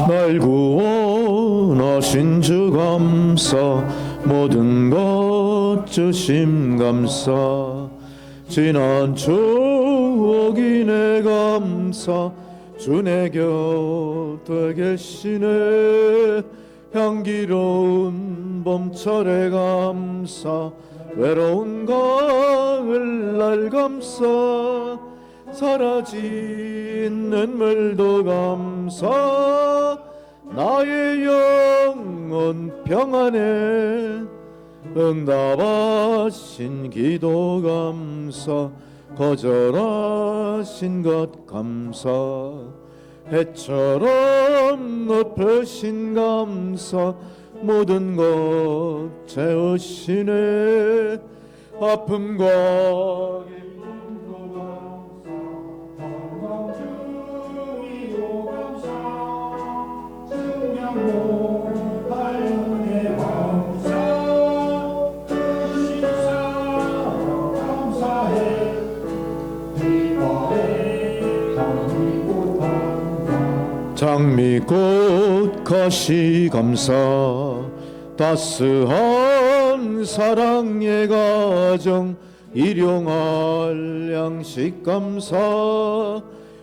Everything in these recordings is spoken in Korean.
날 구원하신 주 감사, 모든 것 주심 감사. 지난 추억이 내 감사, 주 내 곁에 계시네. 향기로운 봄철의 감사, 외로운 가을날 감사. 사라진 눈물도 감사, 나의 영혼 평안해. 응답하신 기도 감사, 거절하신 것 감사. 해처럼 높으신 감사, 모든 것 채우시네. 아픔과 기쁨도 감사, 건강 주의도 감사. 증량 못할 은혜 감사. 장미꽃 가시 감사, 따스한 사랑의 가정, 일용할 양식 감사.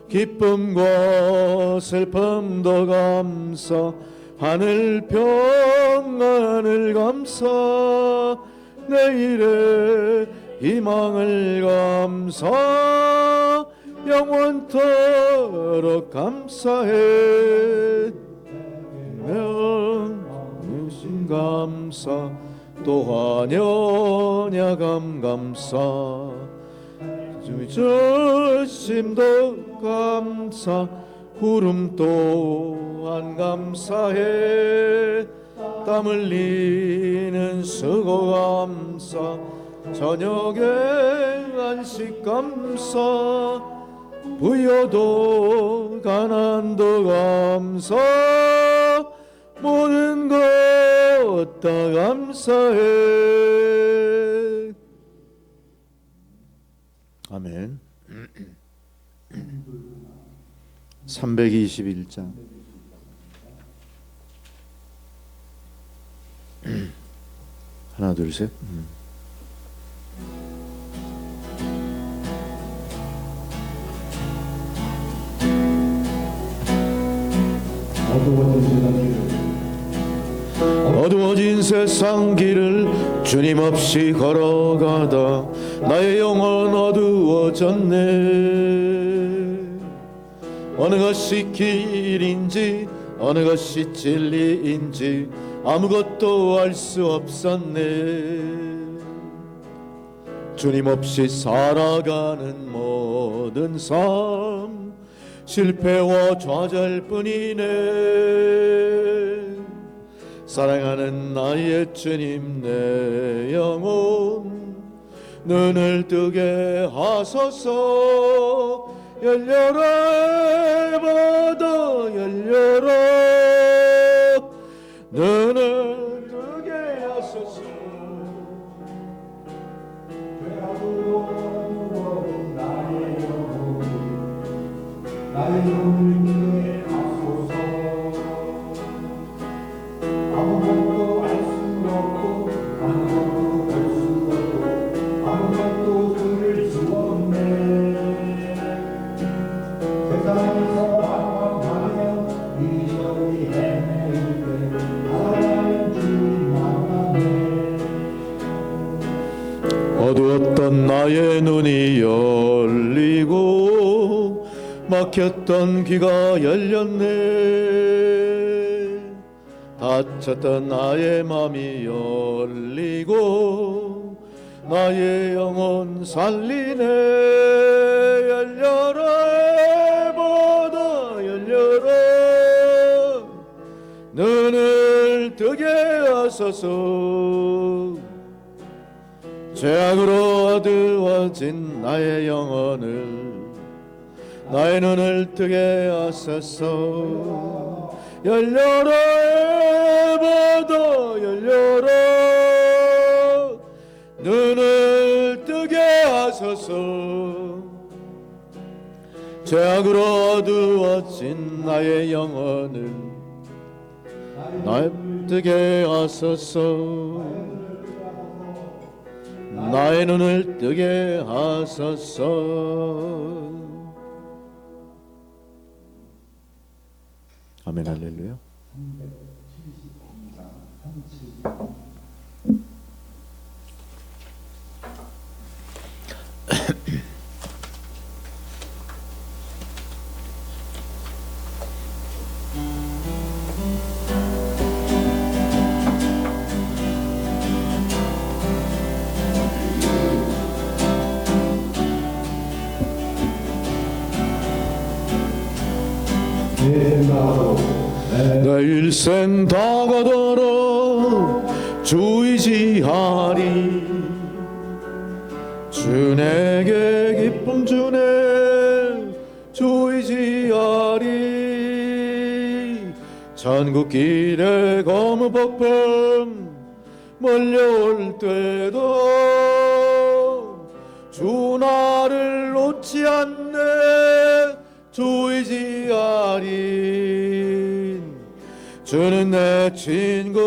기쁨과 슬픔도 감사, 하늘 평안을 감사. 내일의 희망을 감사, 영원토록 감사해. 명신 감사, 또한 연약함 감사. 주심도 감사, 구름 또한 감사해. 땀 흘리는 수고 감사, 저녁에 안식 감사. 부여도 가난도 감사, 모든 것 다 감사해. 아멘. 321장. 하나 둘 셋. 어두워진 세상 길을 주님 없이 걸어가다 나의 영혼 어두워졌네. 어느 것이 길인지 어느 것이 진리인지 아무것도 알 수 없었네. 주님 없이 살아가는 모든 삶, 실패와 좌절뿐이네. 사랑하는 나의 주님, 내 영혼 눈을 뜨게 하소서. 열려라 바다 열려라, 눈을 뜨게 하소서. 외로운 나의 영혼, 나의 눈을 뜨게 하소서. 아무것도 알 수 없고 아무것도 볼 수 없고 아무것도 들을 수 없네. 세상에서 방황하며 이리저리 헤매일 때 하나님 주님 만나네. 어두웠던 나의 눈이 열리고 막혔던 귀가 열렸네. 닫혔던 나의 맘이 열리고 나의 영혼 살리네. 열려라 바다 열려라, 눈을 뜨게 하소서. 죄악으로 어두워진 나의 영혼을, 나의 눈을 뜨게 하소서. 열려라 바다 하소서. 죄악으로 어두워진 나의 영혼을 뜨게 하소서. 나의 눈을 뜨게 하소서. 아멘. 할렐루야. 내 일생 다가도록 주 의지하리. 주 내게 기쁨 주네. 주 의지하리. 천국길에 검은 폭풍 몰려올 때도 주 나를 놓지 않네. 주 의지하리. 주는 내 친구,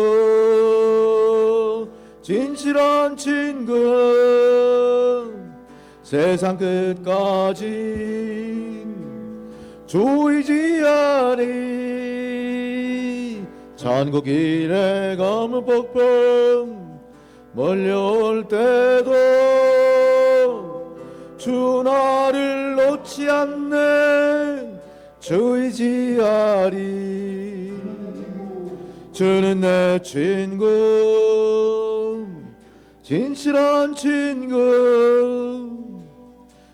진실한 친구. 세상 끝까지 주 의지하리. 천국 길에 검은 폭풍 몰려올 때도 주 나를 놓지 않네. 주 의지하리. 주는 내 친구, 진실한 친구.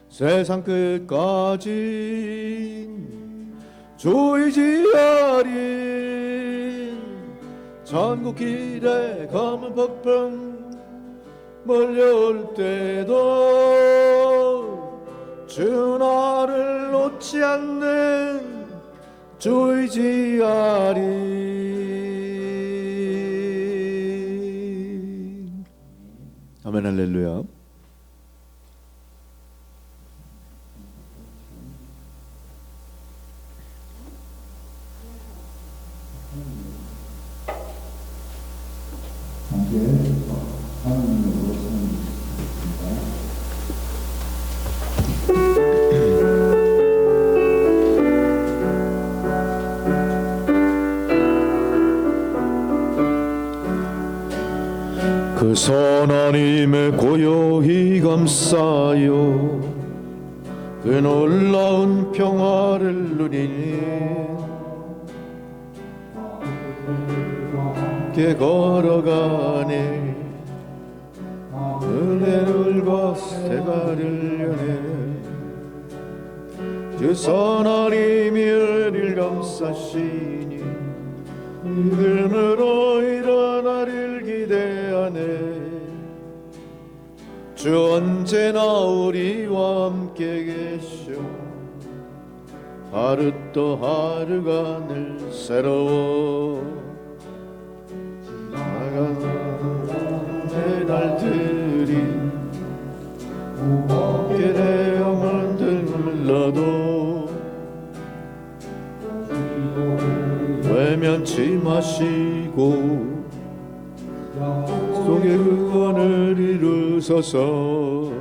세상 끝까지 주 의지하리. 천국 길에 검은 폭풍 몰려올 때도 주 나를 놓지 않는 주 의지하리. 아멘. 할렐루야. 그 선하님의 고요히 감싸요. 그 놀라운 평화를 누리니 함께 걸어가네. 은혜를과 새가를 여네. 주 선하님이 은혜를 감싸시니 믿음으로 일어나리를 기대하네. 주 언제나 우리와 함께 계셔. 하루 또 하루가 늘 새로워. 지나가는 내 날들이 무겁게 내 영혼 들물러도 외면치 마시고 속에 구원을 이루소서.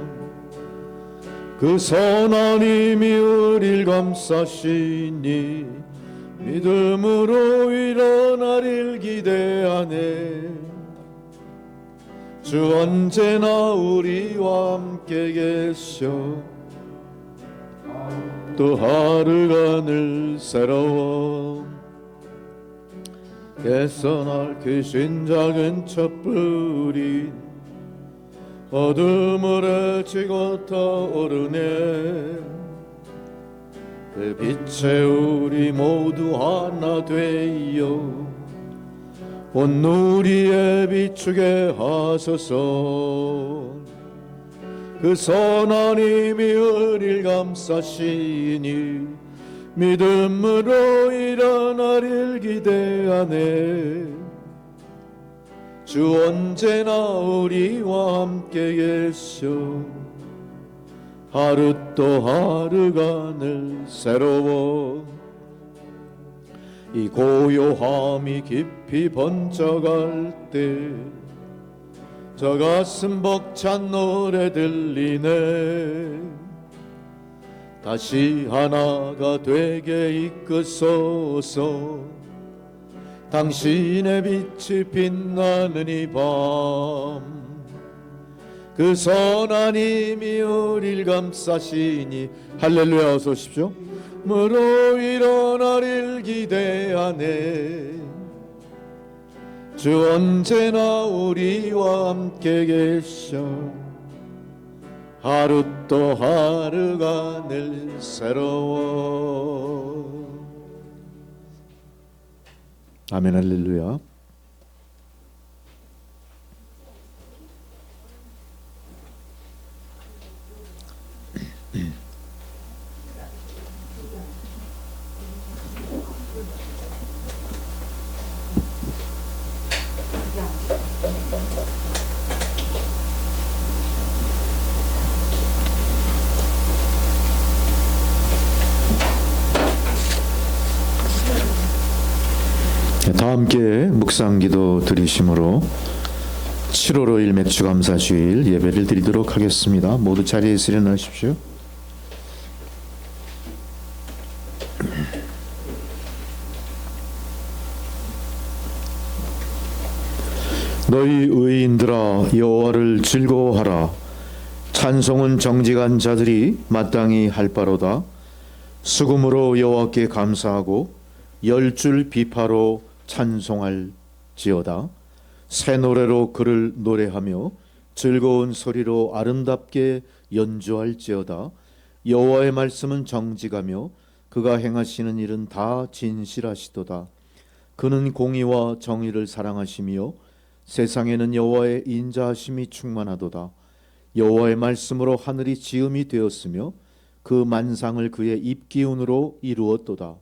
그 선하님이 우리를 감싸시니 믿음으로 일어나리를 기대하네. 주 언제나 우리와 함께 계셔. 또 하루가 늘 새로워. 개선할 크신 작은 촛불이 어둠을 헤치고 타오르네. 그 빛에 우리 모두 하나 되어 온 누리에 비추게 하소서. 그 선하님이 우리를 감싸시니 믿음으로 일어나리를 기대하네. 주 언제나 우리와 함께 계셔. 하루 또 하루가 늘 새로워. 이 고요함이 깊이 번져갈 때 저 가슴 벅찬 노래 들리네. 다시 하나가 되게 이끄소서. 당신의 빛이 빛나는 이 밤 그 선한 힘이 우릴 감싸시니. 할렐루야. 어서 오십시오. 무로 일어나릴 기대하네. 주 언제나 우리와 함께 계셔. 하루 또 하루가 늘 새로워. 아멘. 할렐루야. 다 함께 묵상기도 드리심으로 7월 5일 맥주감사주일 예배를 드리도록 하겠습니다. 모두 자리에서 일어나십시오. 너희 의인들아 여호와를 즐거워하라. 찬송은 정직한 자들이 마땅히 할 바로다. 수금으로 여호와께 감사하고 10줄 비파로 찬송할지어다. 새 노래로 그를 노래하며 즐거운 소리로 아름답게 연주할지어다. 여호와의 말씀은 정직하며 그가 행하시는 일은 다 진실하시도다. 그는 공의와 정의를 사랑하시며 세상에는 여호와의 인자하심이 충만하도다. 여호와의 말씀으로 하늘이 지음이 되었으며 그 만상을 그의 입기운으로 이루었도다.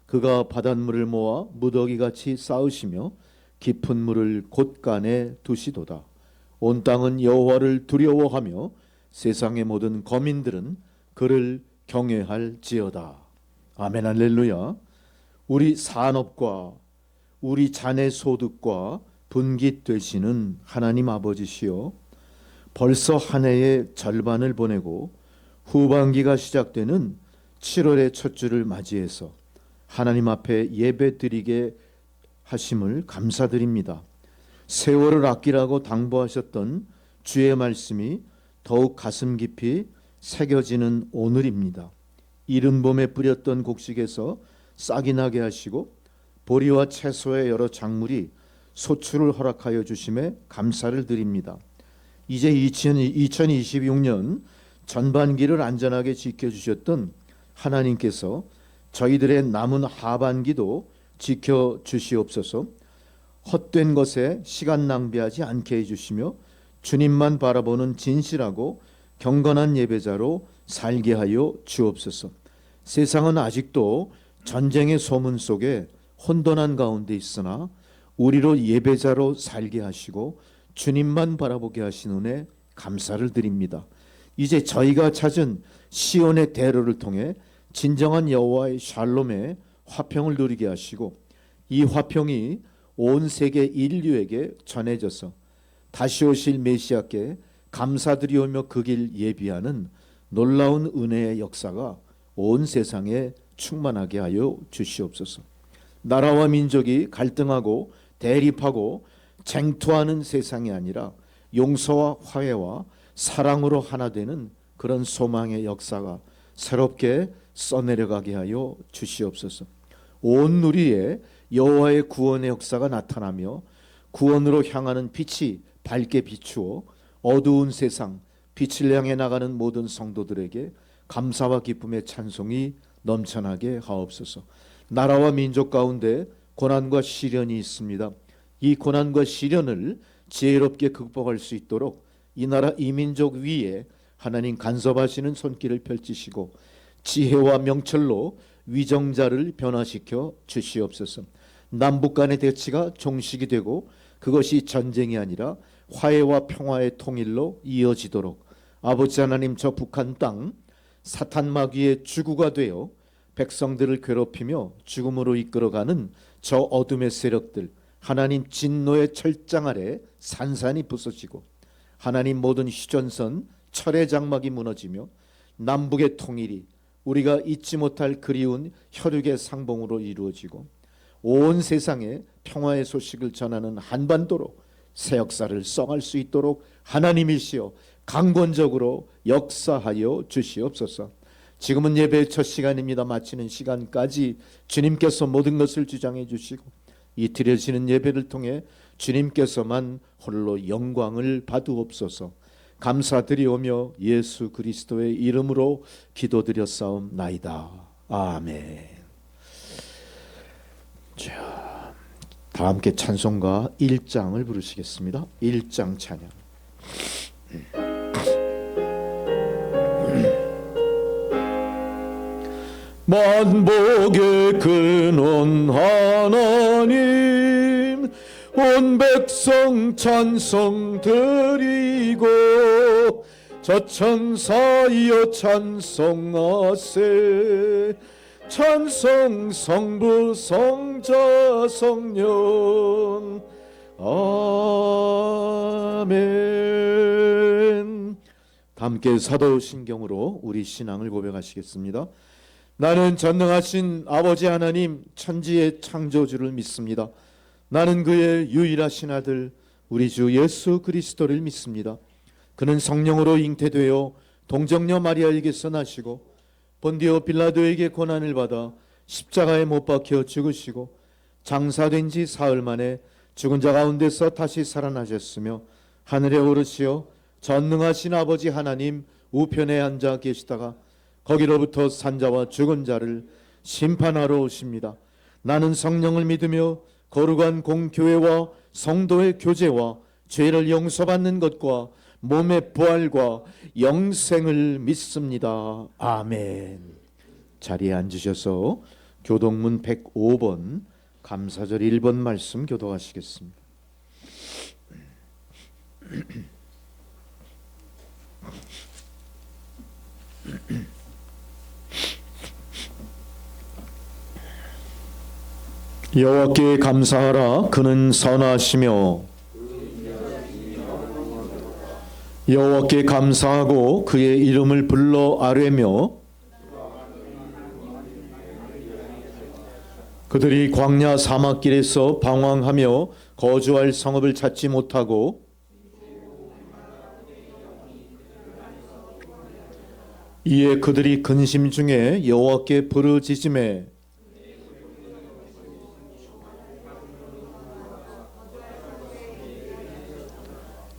그가 바닷물을 모아 무더기같이 쌓으시며 깊은 물을 곳간에 두시도다. 온 땅은 여호와를 두려워하며 세상의 모든 거민들은 그를 경외할지어다. 아멘. 할렐루야. 우리 산업과 우리 자녀 소득과 분깃 되시는 하나님 아버지시여, 벌써 한 해의 절반을 보내고 후반기가 시작되는 7월의 첫 주를 맞이해서 하나님 앞에 예배 드리게 하심을 감사드립니다. 세월을 아끼라고 당부하셨던 주의 말씀이 더욱 가슴 깊이 새겨지는 오늘입니다. 이른 봄에 뿌렸던 곡식에서 싹이 나게 하시고 보리와 채소의 여러 작물이 소출을 허락하여 주심에 감사를 드립니다. 이제 2026년 전반기를 안전하게 지켜주셨던 하나님께서 저희들의 남은 하반기도 지켜주시옵소서. 헛된 것에 시간 낭비하지 않게 해주시며 주님만 바라보는 진실하고 경건한 예배자로 살게 하여 주옵소서. 세상은 아직도 전쟁의 소문 속에 혼돈한 가운데 있으나 우리로 예배자로 살게 하시고 주님만 바라보게 하신 은혜 감사를 드립니다. 이제 저희가 찾은 시온의 대로를 통해 진정한 여호와의 샬롬의 화평을 누리게 하시고 이 화평이 온 세계 인류에게 전해져서 다시 오실 메시아께 감사드리오며 그 길 예비하는 놀라운 은혜의 역사가 온 세상에 충만하게 하여 주시옵소서. 나라와 민족이 갈등하고 대립하고 쟁투하는 세상이 아니라 용서와 화해와 사랑으로 하나 되는 그런 소망의 역사가 새롭게 써내려가게 하여 주시옵소서. 온 누리에 여호와의 구원의 역사가 나타나며 구원으로 향하는 빛이 밝게 비추어 어두운 세상 빛을 향해 나가는 모든 성도들에게 감사와 기쁨의 찬송이 넘쳐나게 하옵소서. 나라와 민족 가운데 고난과 시련이 있습니다. 이 고난과 시련을 지혜롭게 극복할 수 있도록 이 나라 이 민족 위에 하나님 간섭하시는 손길을 펼치시고 지혜와 명철로 위정자를 변화시켜 주시옵소서. 남북 간의 대치가 종식이 되고 그것이 전쟁이 아니라 화해와 평화의 통일로 이어지도록 아버지 하나님, 저 북한 땅 사탄 마귀의 주구가 되어 백성들을 괴롭히며 죽음으로 이끌어가는 저 어둠의 세력들, 하나님 진노의 철장 아래 산산이 부서지고 하나님 모든 휴전선 철의 장막이 무너지며 남북의 통일이 우리가 잊지 못할 그리운 혈육의 상봉으로 이루어지고 온 세상에 평화의 소식을 전하는 한반도로 새 역사를 써갈 수 있도록 하나님이시여 강권적으로 역사하여 주시옵소서. 지금은 예배의 첫 시간입니다. 마치는 시간까지 주님께서 모든 것을 주장해 주시고 이 드려지는 예배를 통해 주님께서만 홀로 영광을 받으옵소서. 감사드리오며 예수 그리스도의 이름으로 기도드렸사옵나이다. 아멘. 자, 다 함께 찬송가 1장을 부르시겠습니다. 1장 찬양. 만복의 근원 하나님, 온 백성 찬송 드리고 저천사이여 찬송하세. 찬송 성부 성자 성령 아멘. 함께 사도신경으로 우리 신앙을 고백하시겠습니다. 나는 전능하신 아버지 하나님 천지의 창조주를 믿습니다. 나는 그의 유일하신 아들 우리 주 예수 그리스도를 믿습니다. 그는 성령으로 잉태되어 동정녀 마리아에게서 나시고 본디오 빌라도에게 고난을 받아 십자가에 못 박혀 죽으시고 장사된 지 사흘 만에 죽은 자 가운데서 다시 살아나셨으며 하늘에 오르시어 전능하신 아버지 하나님 우편에 앉아 계시다가 거기로부터 산자와 죽은 자를 심판하러 오십니다. 나는 성령을 믿으며 거룩한 공교회와 성도의 교제와 죄를 용서받는 것과 몸의 부활과 영생을 믿습니다. 아멘. 자리에 앉으셔서 교동문 105번 감사절 1번 말씀 교독하시겠습니다. 여호와께 감사하라. 그는 선하시며 여호와께 감사하고 그의 이름을 불러 아뢰며 그들이 광야 사막길에서 방황하며 거주할 성읍을 찾지 못하고 이에 그들이 근심 중에 여호와께 부르짖음에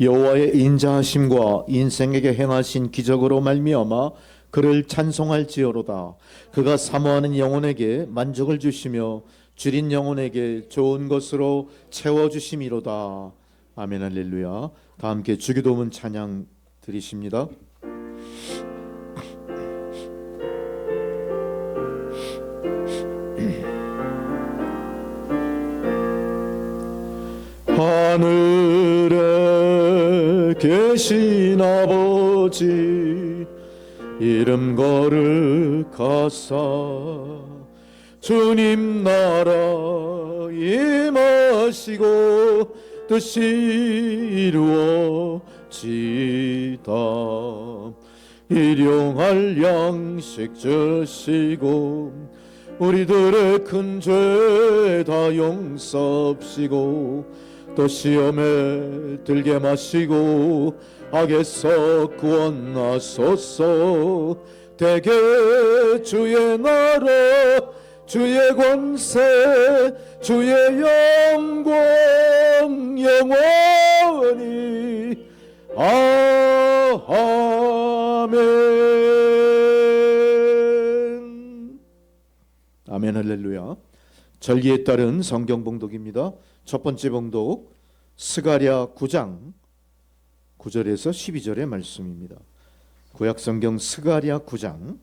여호와의 인자하심과 인생에게 행하신 기적으로 말미암아 그를 찬송할지어로다. 그가 사모하는 영혼에게 만족을 주시며 줄인 영혼에게 좋은 것으로 채워주심이로다. 아멘. 할렐루야. 다 함께 주기도문 찬양 드리십니다. 하늘에 계신 아버지 이름 거룩하사 주님 나라 임하시고 뜻이 이루어지다. 일용할 양식 주시고 우리들의 큰 죄 다 용서하시고 또 시험에 들게 마시고 악에서 구원하소서. 대개 주의 나라 주의 권세 주의 영광 영원히 아멘. 아멘. 할렐루야. 절기에 따른 성경 봉독입니다. 첫 번째 봉독 스가랴 9장 9절에서 12절의 말씀입니다. 구약성경 스가랴 9장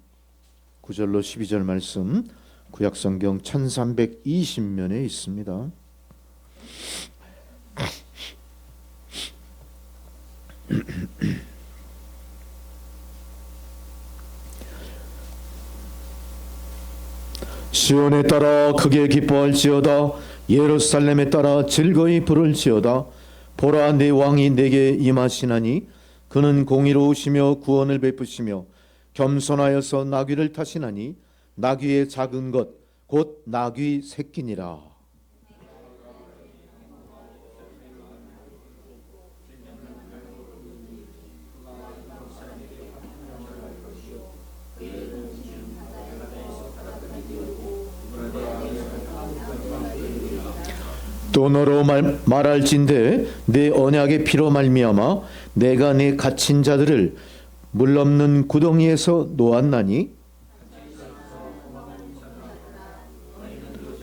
9절로 12절 말씀 구약성경 1320면에 있습니다. 시온에 따라 크게 기뻐할지어다. 예루살렘에 따라 즐거이 부를지어다. 보라, 내 왕이 내게 임하시나니 그는 공의로우시며 구원을 베푸시며 겸손하여서 나귀를 타시나니 나귀의 작은 것 곧 나귀 새끼니라. 또 너로 말할진대 내 언약의 피로 말미암아 내가 내 갇힌 자들을 물 없는 구덩이에서 놓았나니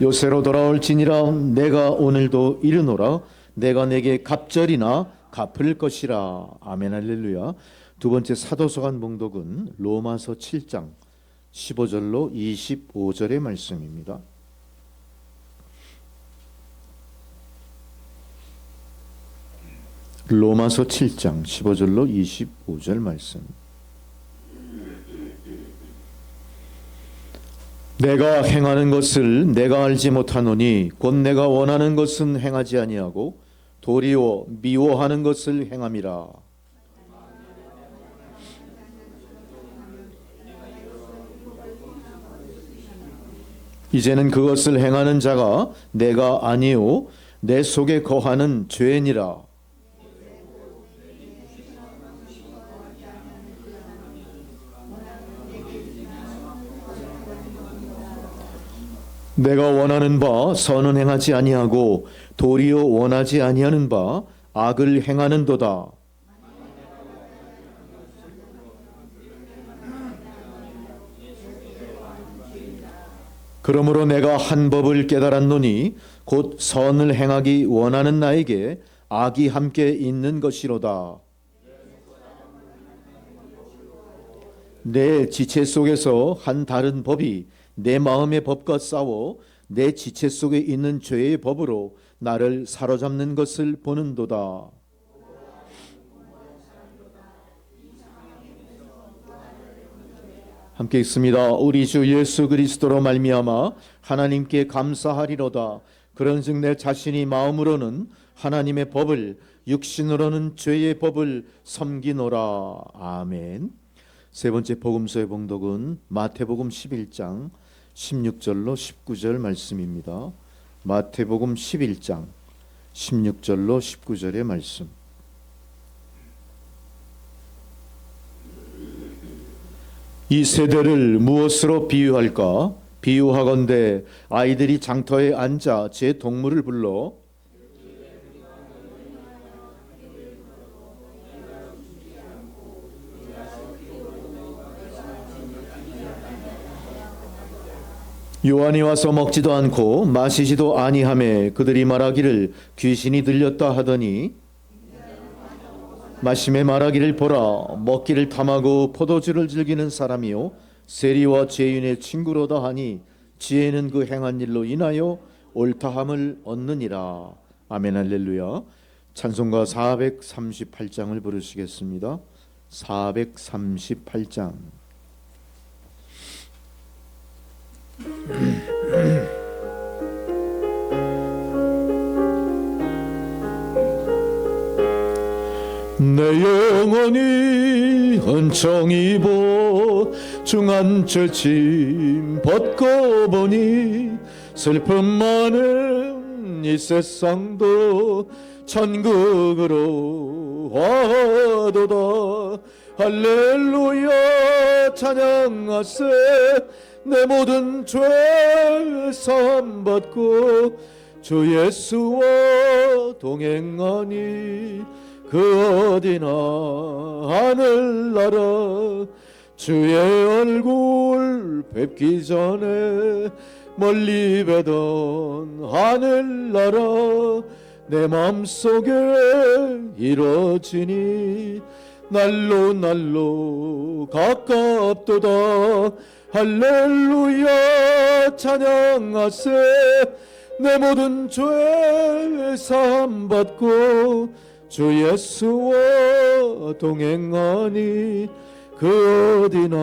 요새로 돌아올지니라. 내가 오늘도 이르노라. 내가 내게 갑절이나 갚을 것이라. 아멘. 할렐루야. 두 번째 사도서관 봉독은 로마서 7장 15절로 25절의 말씀입니다. 로마서 7장 15절로 25절 말씀. 내가 행하는 것을 내가 알지 못하노니 곧 내가 원하는 것은 행하지 아니하고 도리어 미워하는 것을 행함이라. 이제는 그것을 행하는 자가 내가 아니요 내 속에 거하는 죄니라. 내가 원하는 바 선은 행하지 아니하고 도리어 원하지 아니하는 바 악을 행하는도다. 그러므로 내가 한 법을 깨달았노니 곧 선을 행하기 원하는 나에게 악이 함께 있는 것이로다. 내 지체 속에서 한 다른 법이 내 마음의 법과 싸워 내 지체 속에 있는 죄의 법으로 나를 사로잡는 것을 보는도다. 함께 읽습니다. 우리 주 예수 그리스도로 말미암아 하나님께 감사하리로다. 그런즉 내 자신이 마음으로는 하나님의 법을 육신으로는 죄의 법을 섬기노라. 아멘. 세 번째 복음서의 봉독은 마태복음 11장 16절로 19절 말씀입니다. 마태복음 11장 16절로 19절의 말씀. 이 세대를 무엇으로 비유할까? 비유하건대 아이들이 장터에 앉아 제 동물을 불러 요한이 와서 먹지도 않고 마시지도 아니하매 그들이 말하기를 귀신이 들렸다 하더니 마심에 말하기를 보라 먹기를 탐하고 포도주를 즐기는 사람이요 세리와 죄인의 친구로다 하니 지혜는 그 행한 일로 인하여 옳다함을 얻느니라. 아멘. 할렐루야. 찬송가 438장을 부르시겠습니다. 438장. 내 영혼이 은총 입어 중한 죄짐 벗고 보니 슬픔 많은 이 세상도 천국으로 와도다. 할렐루야 찬양하세. 내 모든 죄 사함 받고 주 예수와 동행하니 그 어디나 하늘나라 주의 얼굴 뵙기 전에 멀리 뵈던 하늘나라 내 맘속에 이뤄지니 날로 날로 가깝도다. 할렐루야 찬양하세. 내 모든 죄 사함 받고 주 예수와 동행하니 그 어디나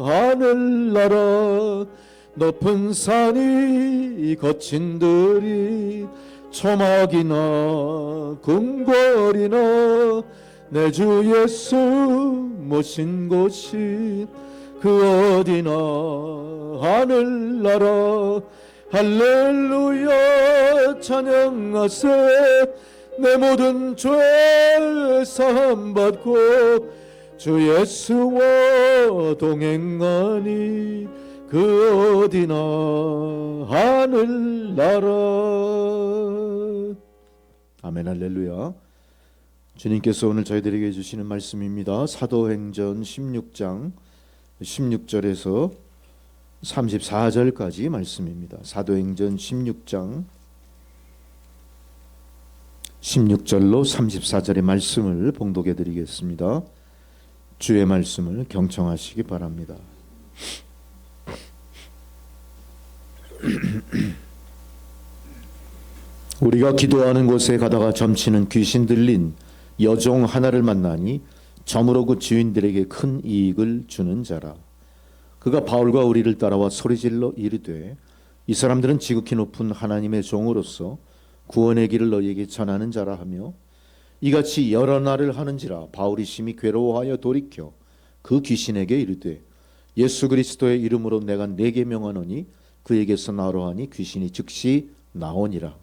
하늘나라 높은 산이 거친 들이 초막이나 궁궐이나 내 주 예수 모신 곳이 그 어디나 하늘나라 할렐루야 찬양하세 내 모든 죄 사함 받고 주 예수와 동행하니 그 어디나 하늘나라. 아멘 할렐루야. 주님께서 오늘 저희들에게 주시는 말씀입니다. 사도행전 16장 16절에서 34절까지 말씀입니다. 사도행전 16장 16절로 34절의 말씀을 봉독해 드리겠습니다. 주의 말씀을 경청하시기 바랍니다. 우리가 기도하는 곳에 가다가 점치는 귀신 들린 여종 하나를 만나니 점으로 그 주인들에게 큰 이익을 주는 자라. 그가 바울과 우리를 따라와 소리질러 이르되 이 사람들은 지극히 높은 하나님의 종으로서 구원의 길을 너희에게 전하는 자라 하며 이같이 여러 날을 하는지라. 바울이 심히 괴로워하여 돌이켜 그 귀신에게 이르되 예수 그리스도의 이름으로 내가 네게 명하노니 그에게서 나오라 하니 귀신이 즉시 나오니라.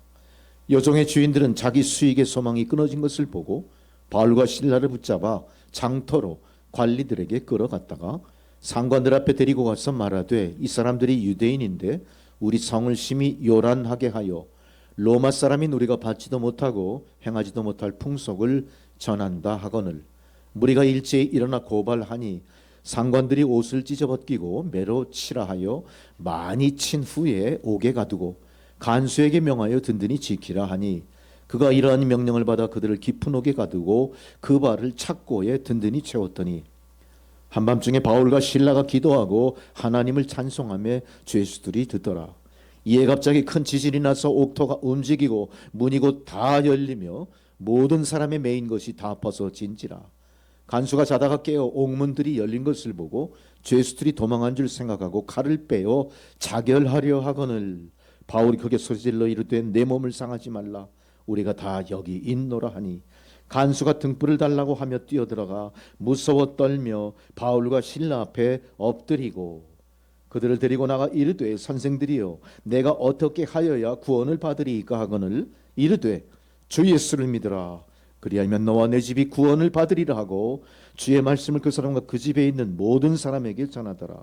여종의 주인들은 자기 수익의 소망이 끊어진 것을 보고 바울과 실라를 붙잡아 장터로 관리들에게 끌어갔다가 상관들 앞에 데리고 가서 말하되 이 사람들이 유대인인데 우리 성을 심히 요란하게 하여 로마 사람인 우리가 받지도 못하고 행하지도 못할 풍속을 전한다 하거늘 무리가 일제히 일어나 고발하니 상관들이 옷을 찢어벗기고 매로 치라 하여 많이 친 후에 옥에 가두고 간수에게 명하여 든든히 지키라 하니 그가 이러한 명령을 받아 그들을 깊은 옥에 가두고 그 발을 착고에 든든히 채웠더니 한밤중에 바울과 실라가 기도하고 하나님을 찬송하며 죄수들이 듣더라. 이에 갑자기 큰 지진이 나서 옥토가 움직이고 문이 곧 다 열리며 모든 사람의 메인 것이 다 벗어진지라. 간수가 자다가 깨어 옥문들이 열린 것을 보고 죄수들이 도망한 줄 생각하고 칼을 빼어 자결하려 하거늘 바울이 크게 소리질러 이르되 내 몸을 상하지 말라 우리가 다 여기 있노라 하니 간수가 등불을 달라고 하며 뛰어들어가 무서워 떨며 바울과 실라 앞에 엎드리고 그들을 데리고 나가 이르되 선생들이여 내가 어떻게 하여야 구원을 받으리이까 하거늘 이르되 주 예수를 믿으라 그리하면 너와 내 집이 구원을 받으리라 하고 주의 말씀을 그 사람과 그 집에 있는 모든 사람에게 전하더라.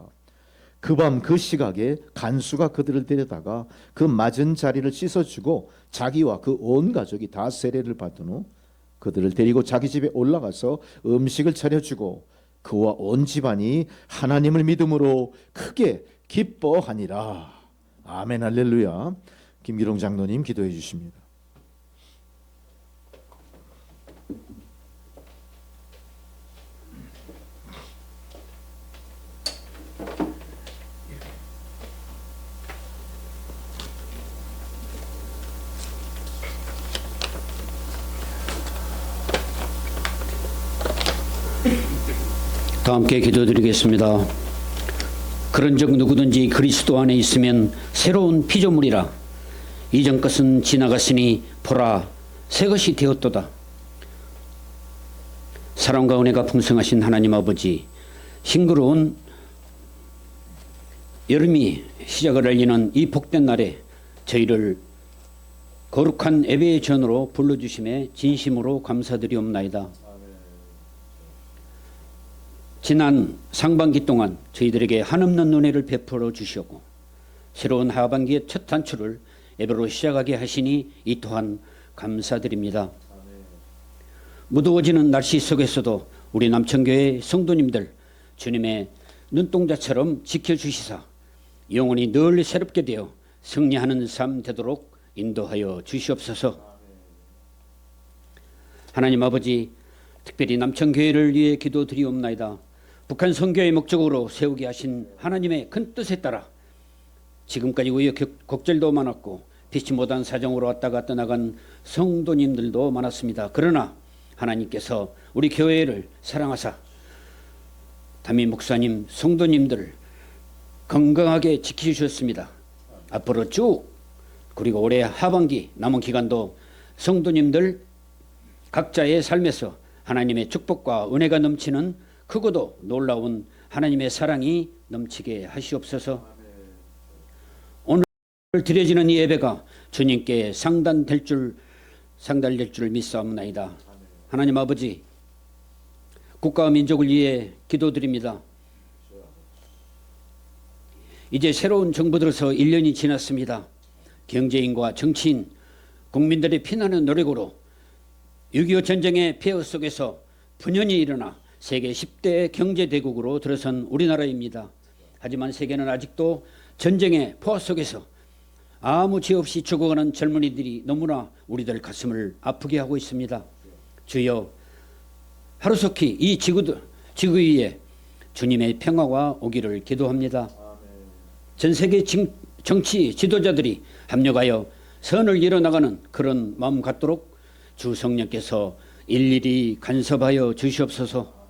그 밤 그 시각에 간수가 그들을 데려다가 그 맞은 자리를 씻어주고 자기와 그 온 가족이 다 세례를 받은 후 그들을 데리고 자기 집에 올라가서 음식을 차려주고 그와 온 집안이 하나님을 믿음으로 크게 기뻐하니라. 아멘 할렐루야. 김기롱 장로님 기도해 주십니다. 다 함께 기도드리겠습니다. 그런즉 누구든지 그리스도 안에 있으면 새로운 피조물이라 이전 것은 지나갔으니 보라 새 것이 되었도다. 사랑과 은혜가 풍성하신 하나님 아버지, 싱그러운 여름이 시작을 알리는 이 복된 날에 저희를 거룩한 예배의 전으로 불러주심에 진심으로 감사드리옵나이다. 지난 상반기 동안 저희들에게 한없는 은혜를 베풀어 주시었고 새로운 하반기의 첫 단추를 예배로 시작하게 하시니 이 또한 감사드립니다. 무더워지는 날씨 속에서도 우리 남천교회 성도님들 주님의 눈동자처럼 지켜주시사 영혼이 늘 새롭게 되어 승리하는 삶 되도록 인도하여 주시옵소서. 하나님 아버지, 특별히 남천교회를 위해 기도드리옵나이다. 북한 선교의 목적으로 세우게 하신 하나님의 큰 뜻에 따라 지금까지 우여곡절도 많았고 피치 못한 사정으로 왔다가 떠나간 성도님들도 많았습니다. 그러나 하나님께서 우리 교회를 사랑하사 담임 목사님, 성도님들을 건강하게 지키셨습니다. 앞으로 쭉 그리고 올해 하반기 남은 기간도 성도님들 각자의 삶에서 하나님의 축복과 은혜가 넘치는 크고도 놀라운 하나님의 사랑이 넘치게 하시옵소서. 오늘 드려지는 이 예배가 주님께 상달될 줄 믿사옵나이다. 하나님 아버지, 국가와 민족을 위해 기도드립니다. 이제 새로운 정부 들어서 1년이 지났습니다. 경제인과 정치인, 국민들의 피난의 노력으로 6.25 전쟁의 폐허 속에서 분연히 일어나 세계 10대 경제대국으로 들어선 우리나라입니다. 하지만 세계는 아직도 전쟁의 포화 속에서 아무 죄 없이 죽어가는 젊은이들이 너무나 우리들 가슴을 아프게 하고 있습니다. 주여, 하루속히 이 지구 위에 주님의 평화가 오기를 기도합니다. 전 세계 정치 지도자들이 합력하여 선을 이뤄나가는 그런 마음 갖도록 주 성령께서 일일이 간섭하여 주시옵소서.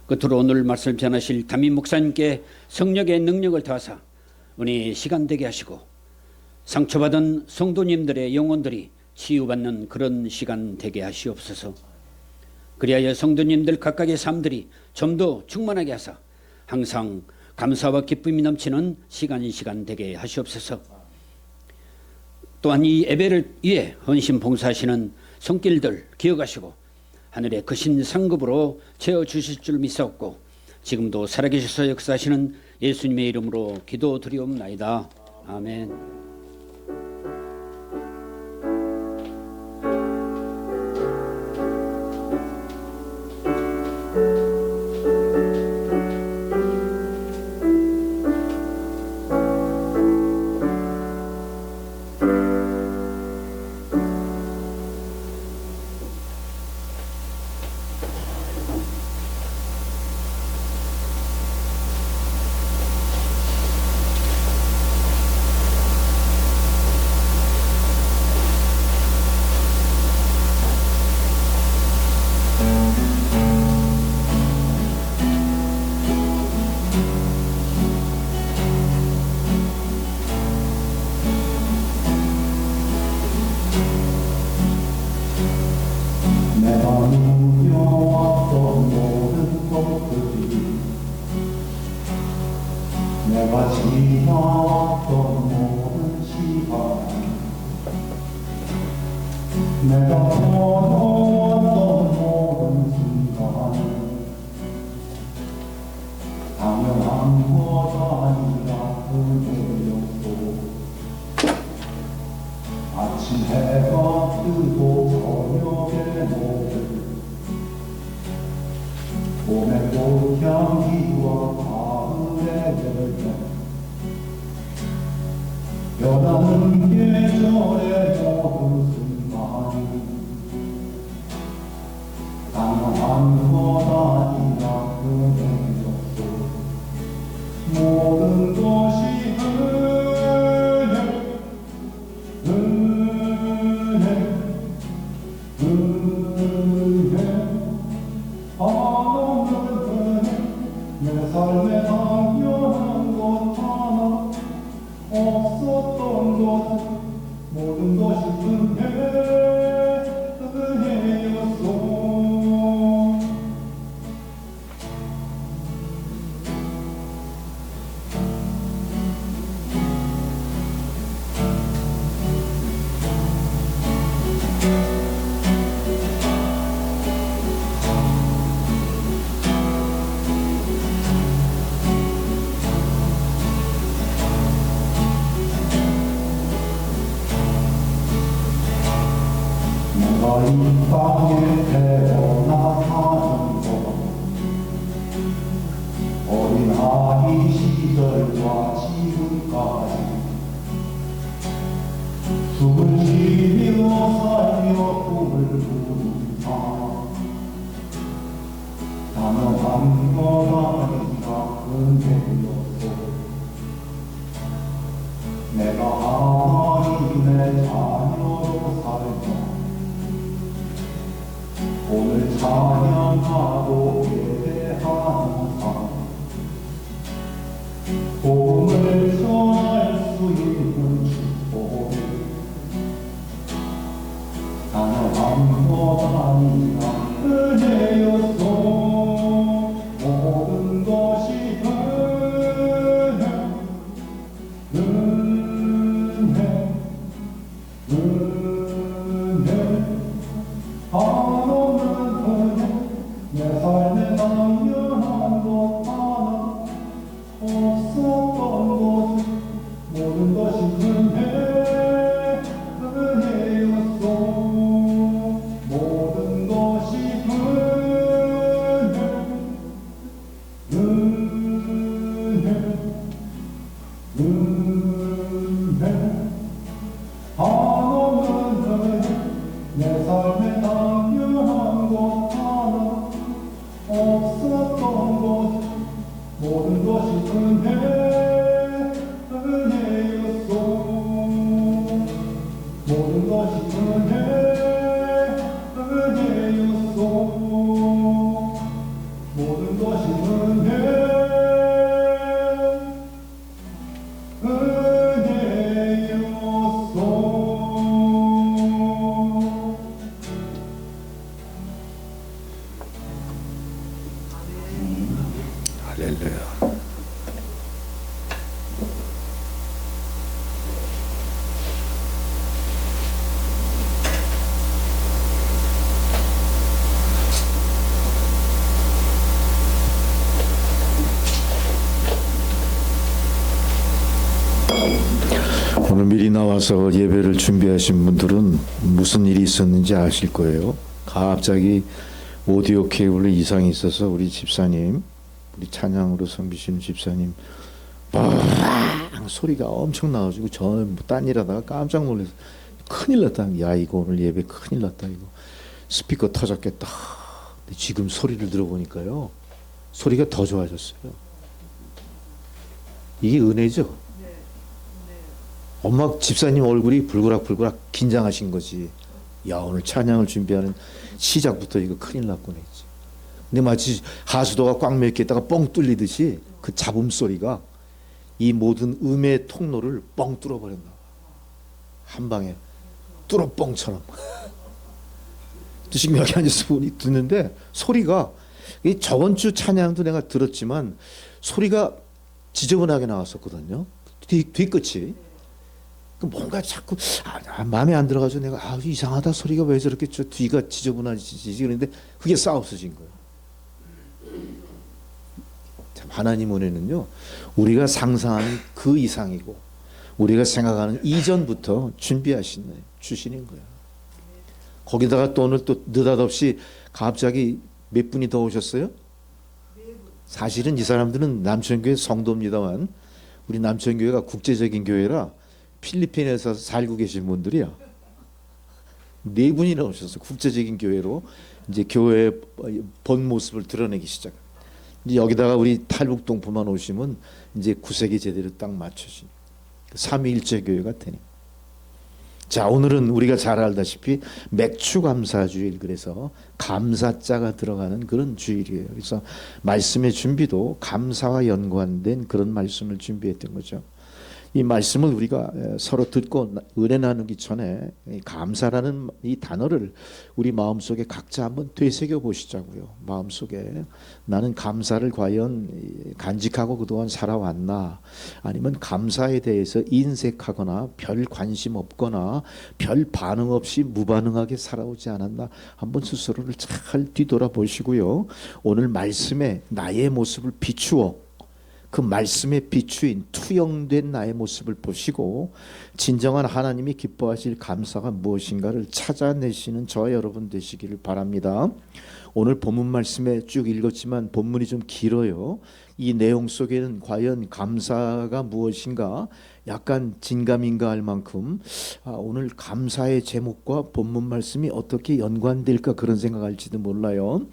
끝으로 오늘 말씀 전하실 담임 목사님께 성령의 능력을 더하사 은혜의 시간 되게 하시고 상처받은 성도님들의 영혼들이 치유받는 그런 시간 되게 하시옵소서. 그리하여 성도님들 각각의 삶들이 좀 더 충만하게 하사 항상 감사와 기쁨이 넘치는 시간 되게 하시옵소서. 또한 이 예배를 위해 헌신 봉사하시는 손길들 기억하시고 하늘의 크신 상급으로 채워주실 줄 믿사옵고 지금도 살아계셔서 역사하시는 예수님의 이름으로 기도드리옵나이다. 아멘. 내가 누려왔던 모든 것들이 내가 지나왔던 모든 시간 내가 걸어왔던 모든 순간 당연한 것 아니라 은혜였소. 아침 해가 뜨고 저녁에 모두 봄의 꽃향기와 가을의 열매 변하는 계절의 모든 순간이 당연한 것 아니라 은혜였소. 모든 것이 내 삶에 당연한 것 하나 없었던 것 모든 것이 은혜였소. 내가 이 땅에 태어나 사는 것 어린아이 시절과 지금까지 숨을 쉬며 살며 꿈을 꾸는다. 당연한 것 아니라 은혜였소. 내가 하나님의 자녀로 살며 오늘 찬양하고 예배하는 삶 은혜 은혜였소 모든 것이 은혜 한없는 은혜 내 삶에 당연한 것 하나 없었던 것 모든 것이 은혜였소 모든 것이 은혜였소 모든 것이 은혜였소. 할렐루야. 오늘 미리 나와서 예배를 준비하신 분들은 무슨 일이 있었는지 아실 거예요. 갑자기 오디오 케이블에 이상이 있어서 우리 집사님, 우리 찬양으로 섬기시는 집사님 빵 소리가 엄청 나가지고 저는 뭐 딴 일 하다가 깜짝 놀라서 큰일 났다. 야 이거 오늘 예배 큰일 났다. 이거 스피커 터졌겠다. 근데 지금 소리를 들어보니까요, 소리가 더 좋아졌어요. 이게 은혜죠. 엄마 집사님 얼굴이 불그락불그락 긴장하신 거지. 야 오늘 찬양을 준비하는 시작부터 이거 큰일 났구나 했지. 근데 마치 하수도가 꽉 막혀있다가 뻥 뚫리듯이 그 잡음 소리가 이 모든 음의 통로를 뻥 뚫어버렸나 봐. 한 방에 뚫어뻥처럼. 지금 여기 앉아서 보니 듣는데 소리가, 이 저번 주 찬양도 내가 들었지만 소리가 지저분하게 나왔었거든요. 뒤끝이. 뭔가 자꾸 마음에 안 들어가지고 내가 이상하다, 소리가 왜 저렇게 저 뒤가 지저분하지 그런데 그게 싹 없어진 거예요. 참 하나님 은혜는요, 우리가 상상하는 그 이상이고 우리가 생각하는 이전부터 주시는 거예요. 거기다가 또 오늘 또 느닷없이 갑자기 몇 분이 더 오셨어요? 사실은 이 사람들은 남천교회 성도입니다만 우리 남천교회가 국제적인 교회라 필리핀에서 살고 계신 분들이야. 4분이나 오셔서 국제적인 교회로 이제 교회의 본 모습을 드러내기 시작. 이제 여기다가 우리 탈북동포만 오시면 이제 구색이 제대로 딱 맞춰지니 삼위일체 교회가 되니. 자, 오늘은 우리가 잘 알다시피 맥추감사주일, 그래서 감사자가 들어가는 그런 주일이에요. 그래서 말씀의 준비도 감사와 연관된 그런 말씀을 준비했던 거죠. 이 말씀을 우리가 서로 듣고 은혜 나누기 전에 이 감사라는 이 단어를 우리 마음속에 각자 한번 되새겨 보시자고요. 마음속에 나는 감사를 과연 간직하고 그동안 살아왔나, 아니면 감사에 대해서 인색하거나 별 관심 없거나 별 반응 없이 무반응하게 살아오지 않았나, 한번 스스로를 잘 뒤돌아보시고요. 오늘 말씀에 나의 모습을 비추어 그 말씀에 비추인 투영된 나의 모습을 보시고 진정한 하나님이 기뻐하실 감사가 무엇인가를 찾아내시는 저와 여러분 되시기를 바랍니다. 오늘 본문 말씀에 쭉 읽었지만 본문이 좀 길어요. 이 내용 속에는 과연 감사가 무엇인가 약간 진감인가 할 만큼 오늘 감사의 제목과 본문 말씀이 어떻게 연관될까 그런 생각할지도 몰라요.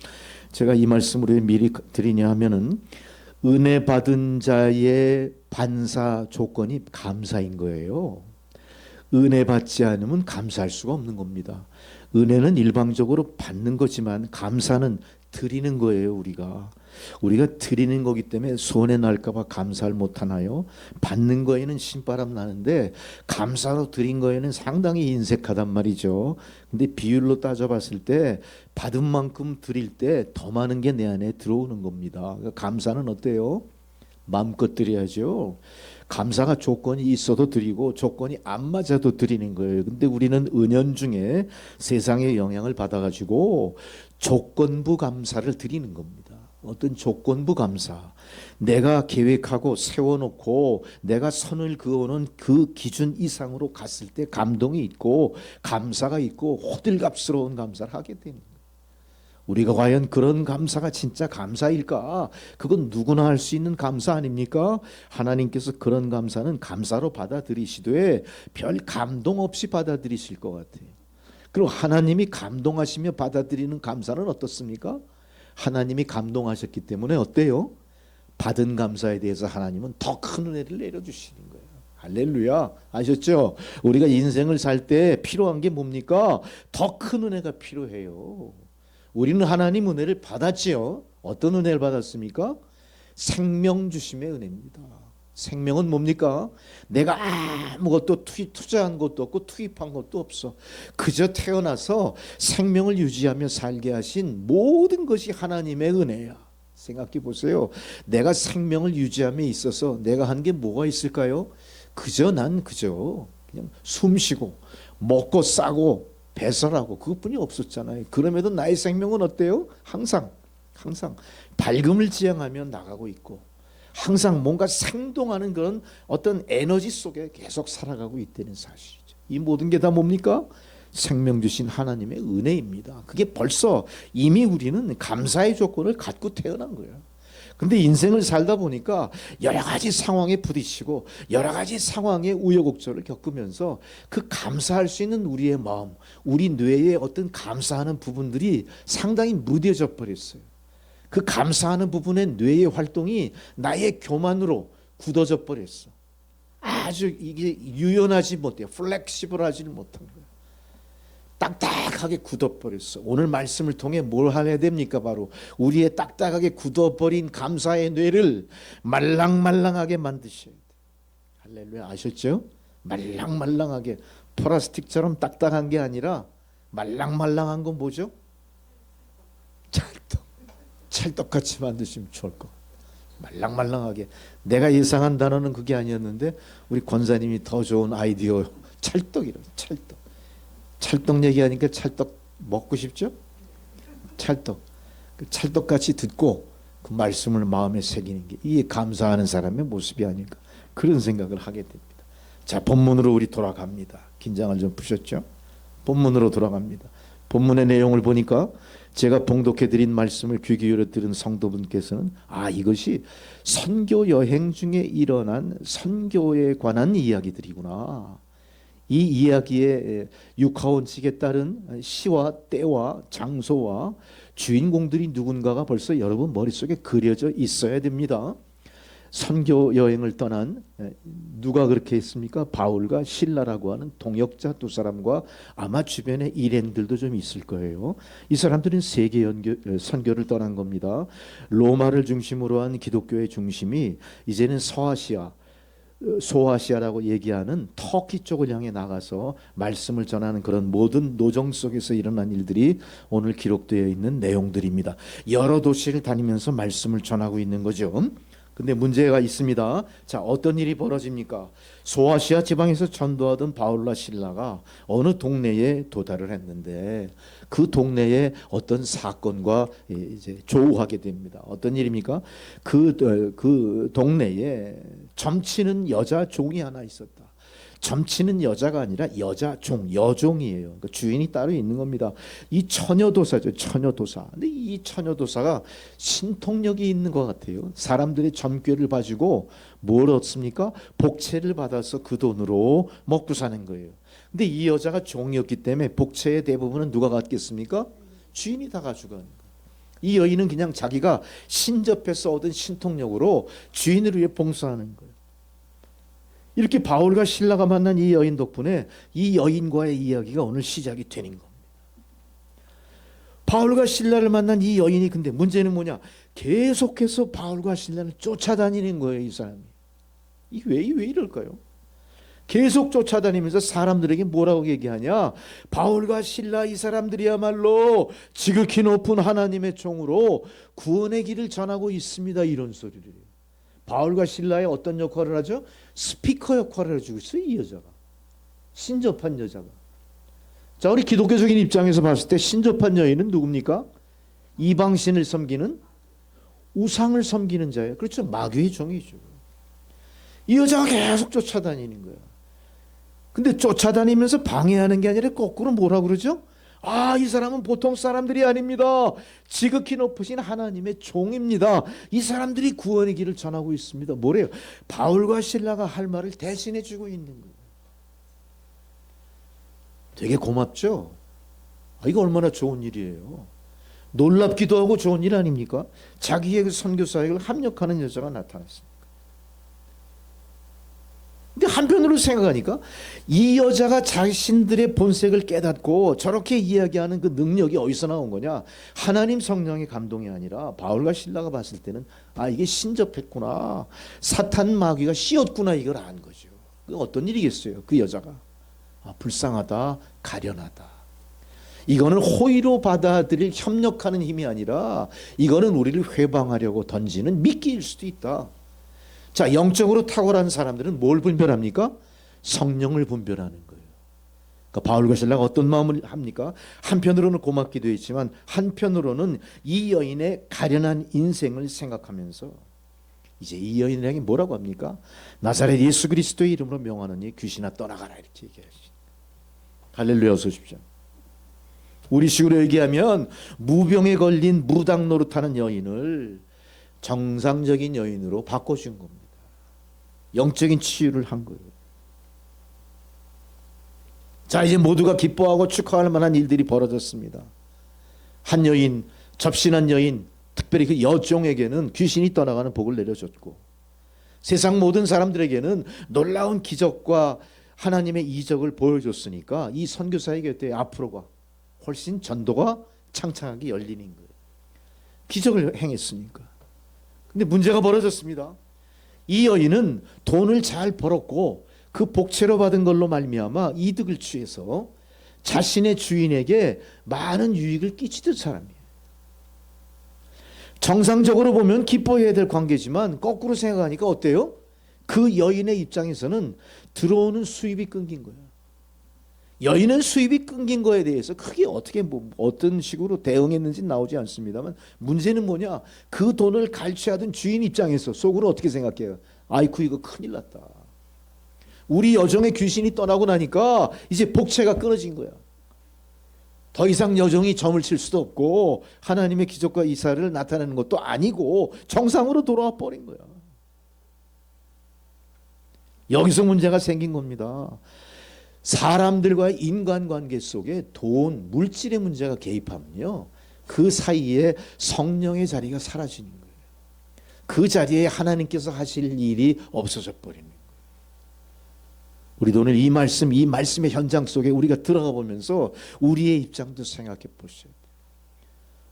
제가 이 말씀을 왜 미리 드리냐 하면은 은혜 받은 자의 반사 조건이 감사인 거예요. 은혜 받지 않으면 감사할 수가 없는 겁니다. 은혜는 일방적으로 받는 거지만 감사는 드리는 거예요. 우리가 드리는 거기 때문에 손해 날까 봐 감사를 못 하나요? 받는 거에는 신바람 나는데 감사로 드린 거에는 상당히 인색하단 말이죠. 근데 비율로 따져봤을 때 받은 만큼 드릴 때 더 많은 게 내 안에 들어오는 겁니다. 그러니까 감사는 어때요? 마음껏 드려야죠. 감사가 조건이 있어도 드리고 조건이 안 맞아도 드리는 거예요. 근데 우리는 은연중에 세상의 영향을 받아가지고 조건부 감사를 드리는 겁니다. 어떤 조건부 감사, 내가 계획하고 세워놓고 내가 선을 그어놓은 그 기준 이상으로 갔을 때 감동이 있고 감사가 있고 호들갑스러운 감사를 하게 되는 거예요. 우리가 과연 그런 감사가 진짜 감사일까? 그건 누구나 할 수 있는 감사 아닙니까? 하나님께서 그런 감사는 감사로 받아들이시되 별 감동 없이 받아들이실 것 같아요. 그리고 하나님이 감동하시며 받아들이는 감사는 어떻습니까? 하나님이 감동하셨기 때문에 어때요? 받은 감사에 대해서 하나님은 더 큰 은혜를 내려주시는 거예요. 할렐루야. 아셨죠? 우리가 인생을 살 때 필요한 게 뭡니까? 더 큰 은혜가 필요해요. 우리는 하나님 은혜를 받았지요. 어떤 은혜를 받았습니까? 생명 주심의 은혜입니다. 생명은 뭡니까? 내가 아무것도 투자한 것도 없고 투입한 것도 없어. 그저 태어나서 생명을 유지하며 살게 하신 모든 것이 하나님의 은혜야. 생각해 보세요. 내가 생명을 유지함에 있어서 내가 한 게 뭐가 있을까요? 그저 그냥 숨 쉬고 먹고 싸고 배설하고 그것뿐이 없었잖아요. 그럼에도 나의 생명은 어때요? 항상 밝음을 지향하며 나가고 있고 항상 뭔가 생동하는 그런 어떤 에너지 속에 계속 살아가고 있다는 사실이죠. 이 모든 게 다 뭡니까? 생명 주신 하나님의 은혜입니다. 그게 벌써 이미 우리는 감사의 조건을 갖고 태어난 거예요. 근데 인생을 살다 보니까 여러 가지 상황에 부딪히고 여러 가지 상황의 우여곡절을 겪으면서 그 감사할 수 있는 우리의 마음, 우리 뇌의 어떤 감사하는 부분들이 상당히 무뎌져 버렸어요. 그 감사하는 부분의 뇌의 활동이 나의 교만으로 굳어져 버렸어. 아주 이게 유연하지 못해요. 플렉시블하지 못한 거예요. 딱딱하게 굳어버렸어. 오늘 말씀을 통해 뭘 해야 됩니까? 바로 우리의 딱딱하게 굳어버린 감사의 뇌를 말랑말랑하게 만드셔야 돼요. 할렐루야. 아셨죠? 말랑말랑하게 플라스틱처럼 딱딱한 게 아니라 말랑말랑한 건 뭐죠? 찰떡같이 만드시면 좋을 것 같아요. 말랑말랑하게. 내가 예상한 단어는 그게 아니었는데 우리 권사님이 더 좋은 아이디어. 찰떡이라고. 찰떡 얘기하니까 찰떡 먹고 싶죠? 찰떡. 그 찰떡같이 듣고 그 말씀을 마음에 새기는 게 이게 감사하는 사람의 모습이 아닐까 그런 생각을 하게 됩니다. 자, 본문으로 우리 돌아갑니다. 긴장을 좀 푸셨죠? 본문으로 돌아갑니다. 본문의 내용을 보니까 제가 봉독해 드린 말씀을 귀 기울여 들은 성도분께서는 이것이 선교 여행 중에 일어난 선교에 관한 이야기들이구나. 이 이야기의 육하원칙에 따른 시와 때와 장소와 주인공들이 누군가가 벌써 여러분 머릿속에 그려져 있어야 됩니다. 선교 여행을 떠난 누가 그렇게 했습니까? 바울과 실라라고 하는 동역자 두 사람과 아마 주변에 일행들도 좀 있을 거예요. 이 사람들은 세계 선교를 떠난 겁니다. 로마를 중심으로 한 기독교의 중심이 이제는 서아시아, 소아시아라고 얘기하는 터키 쪽을 향해 나가서 말씀을 전하는 그런 모든 노정 속에서 일어난 일들이 오늘 기록되어 있는 내용들입니다. 여러 도시를 다니면서 말씀을 전하고 있는 거죠. 근데 문제가 있습니다. 자, 어떤 일이 벌어집니까? 소아시아 지방에서 전도하던 바울과 실라가 어느 동네에 도달을 했는데 그 동네에 어떤 사건과 이제 조우하게 됩니다. 어떤 일입니까? 그 동네에 점치는 여자 종이 하나 있었다. 점치는 여자가 아니라 여자종, 여종이에요. 그러니까 주인이 따로 있는 겁니다. 이 처녀도사죠, 처녀도사. 근데 이 처녀도사가 신통력이 있는 것 같아요. 사람들의 점괘를 봐주고 뭘 얻습니까? 복채를 받아서 그 돈으로 먹고 사는 거예요. 근데 이 여자가 종이었기 때문에 복채의 대부분은 누가 갖겠습니까? 주인이 다 가져가는 거예요. 이 여인은 그냥 자기가 신접해서 얻은 신통력으로 주인을 위해 봉사하는 거예요. 이렇게 바울과 실라가 만난 이 여인 덕분에 이 여인과의 이야기가 오늘 시작이 되는 겁니다. 바울과 실라를 만난 이 여인이 근데 문제는 뭐냐? 계속해서 바울과 실라를 쫓아다니는 거예요, 이 사람이. 왜 이럴까요? 계속 쫓아다니면서 사람들에게 뭐라고 얘기하냐? 바울과 실라 이 사람들이야말로 지극히 높은 하나님의 종으로 구원의 길을 전하고 있습니다. 이런 소리를 해요. 바울과 실라의 어떤 역할을 하죠? 스피커 역할을 해주고 있어요. 이 여자가. 신접한 여자가. 자, 우리 기독교적인 입장에서 봤을 때 신접한 여인은 누굽니까? 이방신을 섬기는 우상을 섬기는 자예요. 그렇죠. 마귀의 종이죠. 이 여자가 계속 쫓아다니는 거야. 근데 쫓아다니면서 방해하는 게 아니라 거꾸로 뭐라 그러죠? 아, 이 사람은 보통 사람들이 아닙니다. 지극히 높으신 하나님의 종입니다. 이 사람들이 구원의 길을 전하고 있습니다. 뭐래요? 바울과 실라가 할 말을 대신해 주고 있는 거예요. 되게 고맙죠? 아, 이거 얼마나 좋은 일이에요. 놀랍기도 하고 좋은 일 아닙니까? 자기의 그 선교 사역을 합력하는 여자가 나타났습니다. 근데 한편으로 생각하니까 이 여자가 자신들의 본색을 깨닫고 저렇게 이야기하는 그 능력이 어디서 나온 거냐? 하나님 성령의 감동이 아니라 바울과 실라가 봤을 때는 아, 이게 신접했구나. 사탄 마귀가 씌웠구나. 이걸 안 거죠. 그 어떤 일이겠어요? 그 여자가 아, 불쌍하다, 가련하다. 이거는 호의로 받아들일 협력하는 힘이 아니라 이거는 우리를 회방하려고 던지는 미끼일 수도 있다. 자, 영적으로 탁월한 사람들은 뭘 분별합니까? 성령을 분별하는 거예요. 그러니까 바울과 실라가 어떤 마음을 합니까? 한편으로는 고맙기도 했지만 한편으로는 이 여인의 가련한 인생을 생각하면서 이제 이 여인에게 뭐라고 합니까? 나사렛 예수 그리스도의 이름으로 명하노니 귀신아 떠나가라 이렇게 얘기하시죠. 할렐루야 소십시오. 우리 식으로 얘기하면 무병에 걸린 무당 노릇하는 여인을 정상적인 여인으로 바꿔준 겁니다. 영적인 치유를 한 거예요. 자, 이제 모두가 기뻐하고 축하할 만한 일들이 벌어졌습니다. 한 여인, 접신한 여인, 특별히 그 여종에게는 귀신이 떠나가는 복을 내려줬고 세상 모든 사람들에게는 놀라운 기적과 하나님의 이적을 보여줬으니까 이 선교사에게 어때요? 앞으로가 훨씬 전도가 창창하게 열리는 거예요. 기적을 행했으니까. 근데 문제가 벌어졌습니다. 이 여인은 돈을 잘 벌었고 그 복채로 받은 걸로 말미암아 이득을 취해서 자신의 주인에게 많은 유익을 끼치던 사람이에요. 정상적으로 보면 기뻐해야 될 관계지만 거꾸로 생각하니까 어때요? 그 여인의 입장에서는 들어오는 수입이 끊긴 거예요. 여인은 수입이 끊긴 거에 대해서 크게 어떻게 어떤 식으로 대응했는지 나오지 않습니다만 문제는 뭐냐? 그 돈을 갈취하던 주인 입장에서 속으로 어떻게 생각해요? 아이쿠 이거 큰일 났다. 우리 여종의 귀신이 떠나고 나니까 이제 복채가 끊어진 거야. 더 이상 여종이 점을 칠 수도 없고 하나님의 기적과 이사를 나타내는 것도 아니고 정상으로 돌아와 버린 거야. 여기서 문제가 생긴 겁니다. 사람들과의 인간관계 속에 돈, 물질의 문제가 개입하면요, 그 사이에 성령의 자리가 사라지는 거예요. 그 자리에 하나님께서 하실 일이 없어져 버리는 거예요. 우리도 오늘 이 말씀의 현장 속에 우리가 들어가 보면서 우리의 입장도 생각해 보셔야 돼요.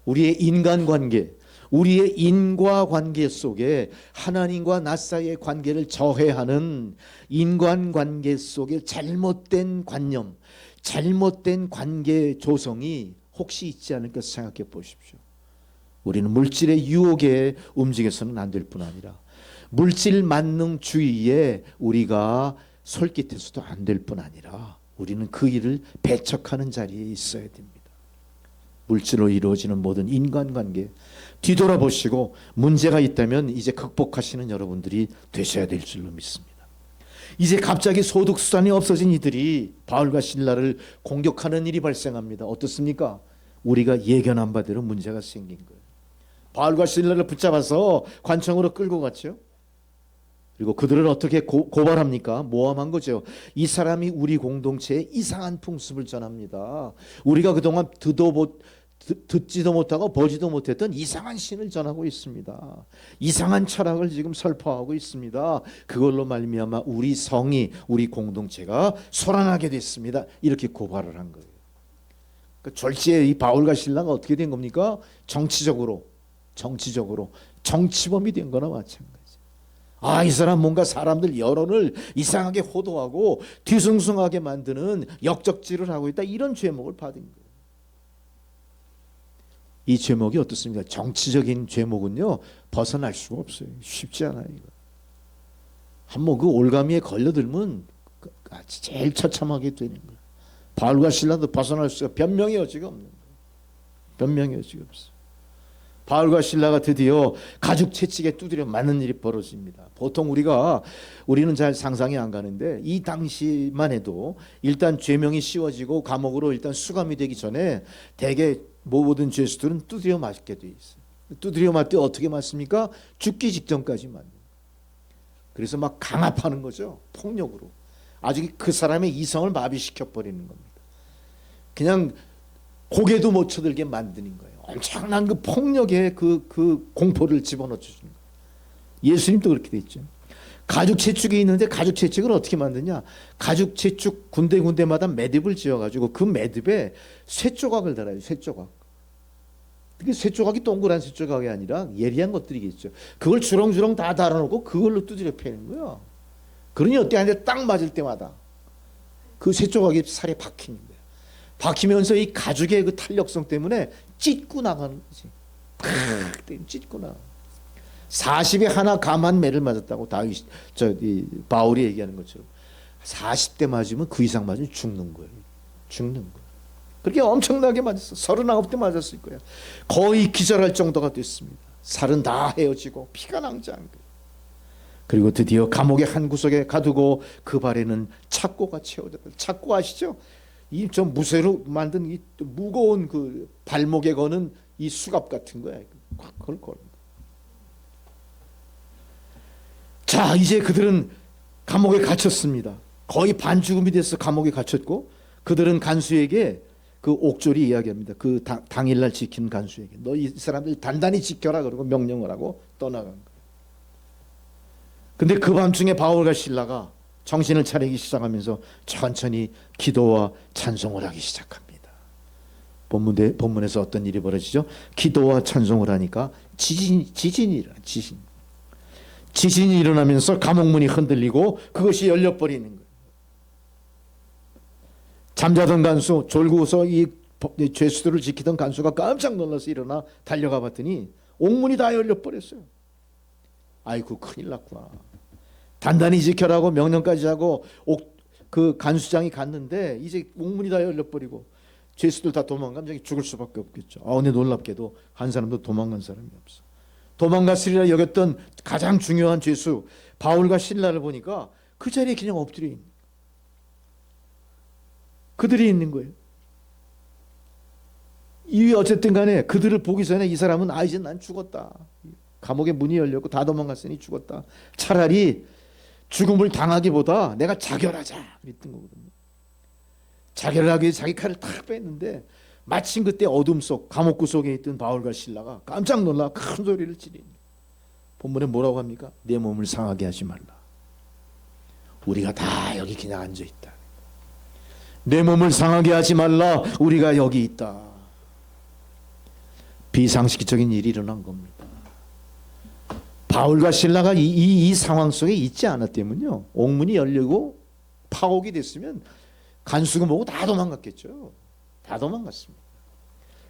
우리의 인간관계, 우리의 인과관계 속에 하나님과 나 사이의 관계를 저해하는 인간관계 속에 잘못된 관념, 잘못된 관계 조성이 혹시 있지 않을까 생각해 보십시오. 우리는 물질의 유혹에 움직여서는 안 될 뿐 아니라 물질 만능주의에 우리가 솔깃해서도 안 될 뿐 아니라 우리는 그 일을 배척하는 자리에 있어야 됩니다. 물질로 이루어지는 모든 인간관계 뒤돌아보시고 문제가 있다면 이제 극복하시는 여러분들이 되셔야 될 줄로 믿습니다. 이제 갑자기 소득수단이 없어진 이들이 바울과 실라를 공격하는 일이 발생합니다. 어떻습니까? 우리가 예견한 바대로 문제가 생긴 거예요. 바울과 실라를 붙잡아서 관청으로 끌고 갔죠. 그리고 그들을 어떻게 고발합니까? 모함한 거죠. 이 사람이 우리 공동체에 이상한 풍습을 전합니다. 우리가 그동안 듣지도 못하고 보지도 못했던 이상한 신을 전하고 있습니다. 이상한 철학을 지금 설파하고 있습니다. 그걸로 말미암아 우리 성이, 우리 공동체가 소란하게 됐습니다. 이렇게 고발을 한 거예요. 그러니까 졸지에 이 바울과 실라가 어떻게 된 겁니까? 정치적으로 정치범이 된 거나 마찬가지. 아, 이 사람 뭔가 사람들 여론을 이상하게 호도하고 뒤숭숭하게 만드는 역적질을 하고 있다. 이런 죄목을 받은 거예요. 이 죄목이 어떻습니까? 정치적인 죄목은요, 벗어날 수가 없어요. 쉽지 않아요. 이거. 한번 그 올가미에 걸려들면 제일 처참하게 되는 거예요. 바울과 실라도 벗어날 수가 변명의 여지가 없는 거예요. 변명의 여지가 없어요. 바울과 신라가 드디어 가죽 채찍에 두드려 맞는 일이 벌어집니다. 보통 우리는 잘 상상이 안 가는데 이 당시만 해도 일단 죄명이 씌워지고 감옥으로 일단 수감이 되기 전에 대개 모든 죄수들은 두드려 맞게 돼 있어요. 두드려 맞되 어떻게 맞습니까? 죽기 직전까지 맞는. 그래서 막 강압하는 거죠. 폭력으로. 아주 그 사람의 이성을 마비시켜 버리는 겁니다. 그냥 고개도 못 쳐들게 만드는 거예요. 엄청난 그 폭력의 그 공포를 집어넣어 주는 거예요. 예수님도 그렇게 돼 있죠. 가죽 채축이 있는데 가죽 채축을 어떻게 만드냐? 가죽 채축 군데군데마다 매듭을 지어가지고 그 매듭에 쇠조각을 달아요. 쇠조각. 그게 쇠조각이 동그란 쇠조각이 아니라 예리한 것들이겠죠. 그걸 주렁주렁 다 달아놓고 그걸로 두드려 패는 거예요. 그러니 어때 하는데 딱 맞을 때마다 그 쇠조각이 살에 박히는 거예요. 박히면서 이 가죽의 그 탄력성 때문에 찢고 나가는 거지. 찢고 나가. 40에 하나 감한 매를 맞았다고 바울이 얘기하는 것처럼 40대 맞으면 그 이상 맞으면 죽는 거예요. 죽는 거예요. 그렇게 엄청나게 맞았어. 39대 맞았을 거야. 거의 기절할 정도가 됐습니다. 살은 다 헤어지고 피가 낭자한 거예요. 그리고 드디어 감옥의 한 구석에 가두고 그 발에는 착고가 채워졌다. 착고 아시죠? 이 저 무쇠로 만든 이 무거운 그 발목에 거는 이 수갑 같은 거야. 그걸 거는. 자, 이제 그들은 감옥에 갇혔습니다. 거의 반죽음이 돼서 감옥에 갇혔고 그들은 간수에게 그 옥졸이 이야기합니다. 그 당일날 지킨 간수에게 너 이 사람들 단단히 지켜라 그러고 명령을 하고 떠나간 거예요. 근데 그 밤중에 바울과 신라가 정신을 차리기 시작하면서 천천히 기도와 찬송을 하기 시작합니다. 본문에서 어떤 일이 벌어지죠? 기도와 찬송을 하니까 지진이 일어나. 지진이 일어나면서 감옥문이 흔들리고 그것이 열려버리는 거예요. 잠자던 간수, 졸고서 이 죄수들을 지키던 간수가 깜짝 놀라서 일어나 달려가 봤더니 옥문이 다 열려버렸어요. 아이고 큰일 났구나. 단단히 지켜라고 명령까지 하고 그 간수장이 갔는데 이제 옥문이 다 열려버리고 죄수들 다 도망가면 죽을 수밖에 없겠죠. 근데 놀랍게도 한 사람도 도망간 사람이 없어. 도망갔으리라 여겼던 가장 중요한 죄수 바울과 신라를 보니까 그 자리에 그냥 엎드려 있는 거예요. 그들이 있는 거예요. 이 어쨌든 간에 그들을 보기 전에 이 사람은 이제 난 죽었다. 감옥의 문이 열렸고 다 도망갔으니 죽었다. 차라리 죽음을 당하기보다 내가 자결하자 그랬던 거거든요. 자결하기 위해 자기 칼을 탁 뺐는데 마침 그때 어둠 속 감옥구 속에 있던 바울과 신라가 깜짝 놀라 큰 소리를 지르니 본문에 뭐라고 합니까? 내 몸을 상하게 하지 말라. 우리가 다 여기 그냥 앉아있다. 내 몸을 상하게 하지 말라. 우리가 여기 있다. 비상식적인 일이 일어난 겁니다. 바울과 신라가 이 상황 속에 있지 않았다면요, 옥문이 열리고 파옥이 됐으면 간수가 뭐고 다 도망갔겠죠. 다 도망갔습니다.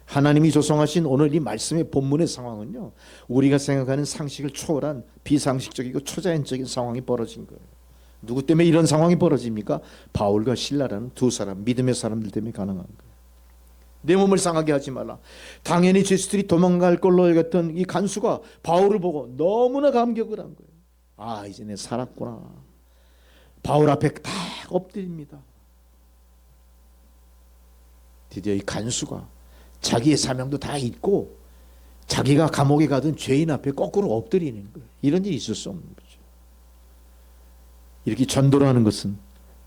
하나님이 조성하신 오늘 이 말씀의 본문의 상황은요, 우리가 생각하는 상식을 초월한 비상식적이고 초자연적인 상황이 벌어진 거예요. 누구 때문에 이런 상황이 벌어집니까? 바울과 신라라는 두 사람, 믿음의 사람들 때문에 가능한 거예요. 내 몸을 상하게 하지 말라. 당연히 죄수들이 도망갈 걸로 여겼던 이 간수가 바울을 보고 너무나 감격을 한 거예요. 이제 내 살았구나. 바울 앞에 딱 엎드립니다. 드디어 이 간수가 자기의 사명도 다 잊고 자기가 감옥에 가던 죄인 앞에 거꾸로 엎드리는 거예요. 이런 일이 있을 수 없는 거죠. 이렇게 전도를 하는 것은,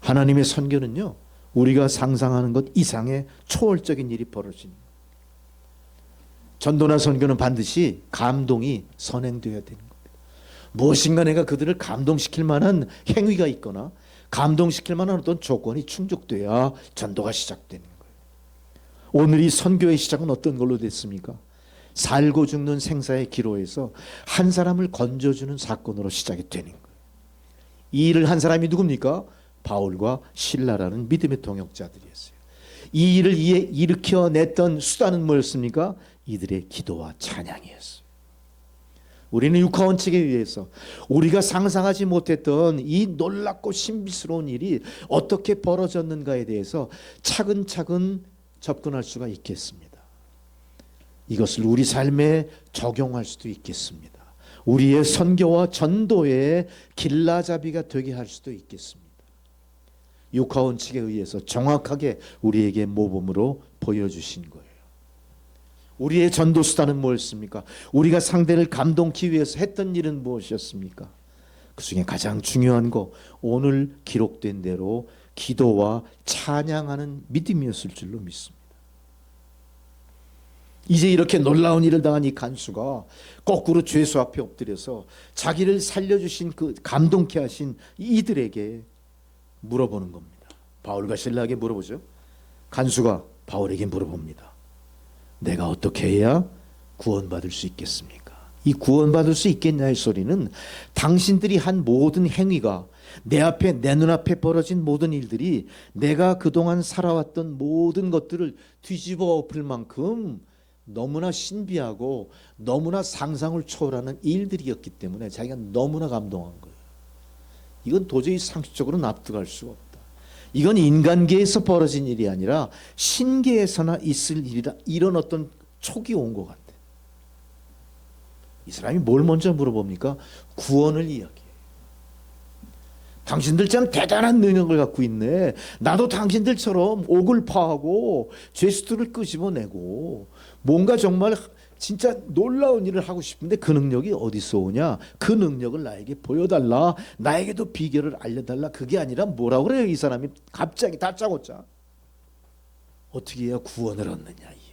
하나님의 선교는요, 우리가 상상하는 것 이상의 초월적인 일이 벌어지는 거예요. 전도나 선교는 반드시 감동이 선행되어야 되는 겁니다. 무엇인가 내가 그들을 감동시킬 만한 행위가 있거나 감동시킬 만한 어떤 조건이 충족돼야 전도가 시작되는 거예요. 오늘 이 선교의 시작은 어떤 걸로 됐습니까? 살고 죽는 생사의 기로에서 한 사람을 건져주는 사건으로 시작이 되는 거예요. 이 일을 한 사람이 누굽니까? 바울과 신라라는 믿음의 동역자들이었어요. 이 일을 일으켜냈던 수단은 뭐였습니까? 이들의 기도와 찬양이었어요. 우리는 육하원칙에 의해서 우리가 상상하지 못했던 이 놀랍고 신비스러운 일이 어떻게 벌어졌는가에 대해서 차근차근 접근할 수가 있겠습니다. 이것을 우리 삶에 적용할 수도 있겠습니다. 우리의 선교와 전도의 길라잡이가 되게 할 수도 있겠습니다. 육하원칙에 의해서 정확하게 우리에게 모범으로 보여주신 거예요. 우리의 전도 수단은 뭐였습니까? 우리가 상대를 감동하기 위해서 했던 일은 무엇이었습니까? 그 중에 가장 중요한 거, 오늘 기록된 대로 기도와 찬양하는 믿음이었을 줄로 믿습니다. 이제 이렇게 놀라운 일을 당한 이 간수가 거꾸로 죄수 앞에 엎드려서 자기를 살려주신 그 감동케 하신 이들에게 물어보는 겁니다. 바울과 실라에게 물어보죠. 간수가 바울에게 물어봅니다. 내가 어떻게 해야 구원받을 수 있겠습니까? 이 구원받을 수 있겠냐의 소리는 당신들이 한 모든 행위가, 내 앞에, 내 눈앞에 벌어진 모든 일들이 내가 그동안 살아왔던 모든 것들을 뒤집어 엎을 만큼 너무나 신비하고 너무나 상상을 초월하는 일들이었기 때문에 자기가 너무나 감동한 거예요. 이건 도저히 상식적으로 납득할 수가 없다. 이건 인간계에서 벌어진 일이 아니라 신계에서나 있을 일이라, 이런 어떤 촉이 온 것 같아. 이 사람이 뭘 먼저 물어봅니까? 구원을 이야기해. 당신들 참 대단한 능력을 갖고 있네. 나도 당신들처럼 옥을 파하고 죄수들을 끄집어내고 뭔가 정말 진짜 놀라운 일을 하고 싶은데 그 능력이 어디서 오냐? 그 능력을 나에게 보여달라. 나에게도 비결을 알려달라. 그게 아니라 뭐라고 그래요? 이 사람이 갑자기 다짜고짜. 어떻게 해야 구원을 얻느냐 이 얘기.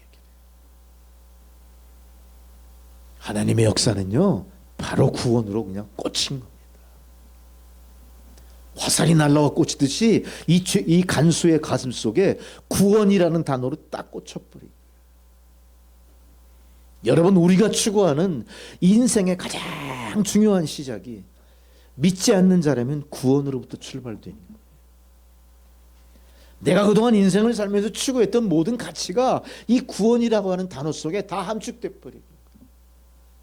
하나님의 역사는요, 바로 구원으로 그냥 꽂힌 겁니다. 화살이 날라와 꽂히듯이 이 간수의 가슴 속에 구원이라는 단어로 딱 꽂혀버리고. 여러분, 우리가 추구하는 인생의 가장 중요한 시작이 믿지 않는 자라면 구원으로부터 출발되는 거예요. 내가 그동안 인생을 살면서 추구했던 모든 가치가 이 구원이라고 하는 단어 속에 다 함축돼 버리고,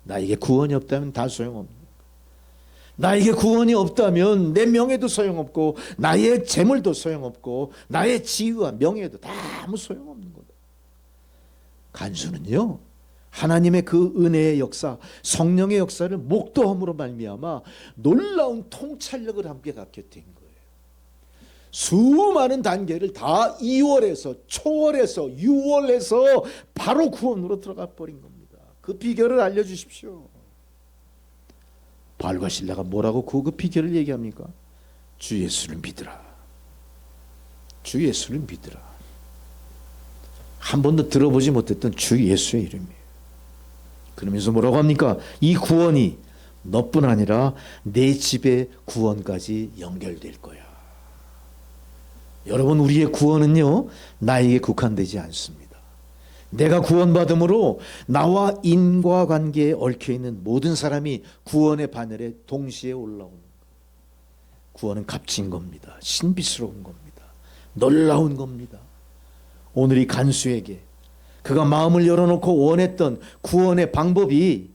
나에게 구원이 없다면 다 소용없는 거예요. 나에게 구원이 없다면 내 명예도 소용없고 나의 재물도 소용없고 나의 지위와 명예도 다 아무 소용없는 거다. 간수는요, 하나님의 그 은혜의 역사, 성령의 역사를 목도함으로 말미암아 놀라운 통찰력을 함께 갖게 된 거예요. 수많은 단계를 다 2월에서 초월해서 6월에서 바로 구원으로 들어가 버린 겁니다. 그 비결을 알려주십시오. 바울과 실라가 뭐라고 그 비결을 얘기합니까? 주 예수를 믿으라. 주 예수를 믿으라. 한 번도 들어보지 못했던 주 예수의 이름이에요. 그러면서 뭐라고 합니까? 이 구원이 너뿐 아니라 내 집의 구원까지 연결될 거야. 여러분, 우리의 구원은요, 나에게 국한되지 않습니다. 내가 구원받음으로 나와 인과관계에 얽혀있는 모든 사람이 구원의 바늘에 동시에 올라오는 거예요. 구원은 값진 겁니다. 신비스러운 겁니다. 놀라운 겁니다. 오늘 이 간수에게 그가 마음을 열어놓고 원했던 구원의 방법이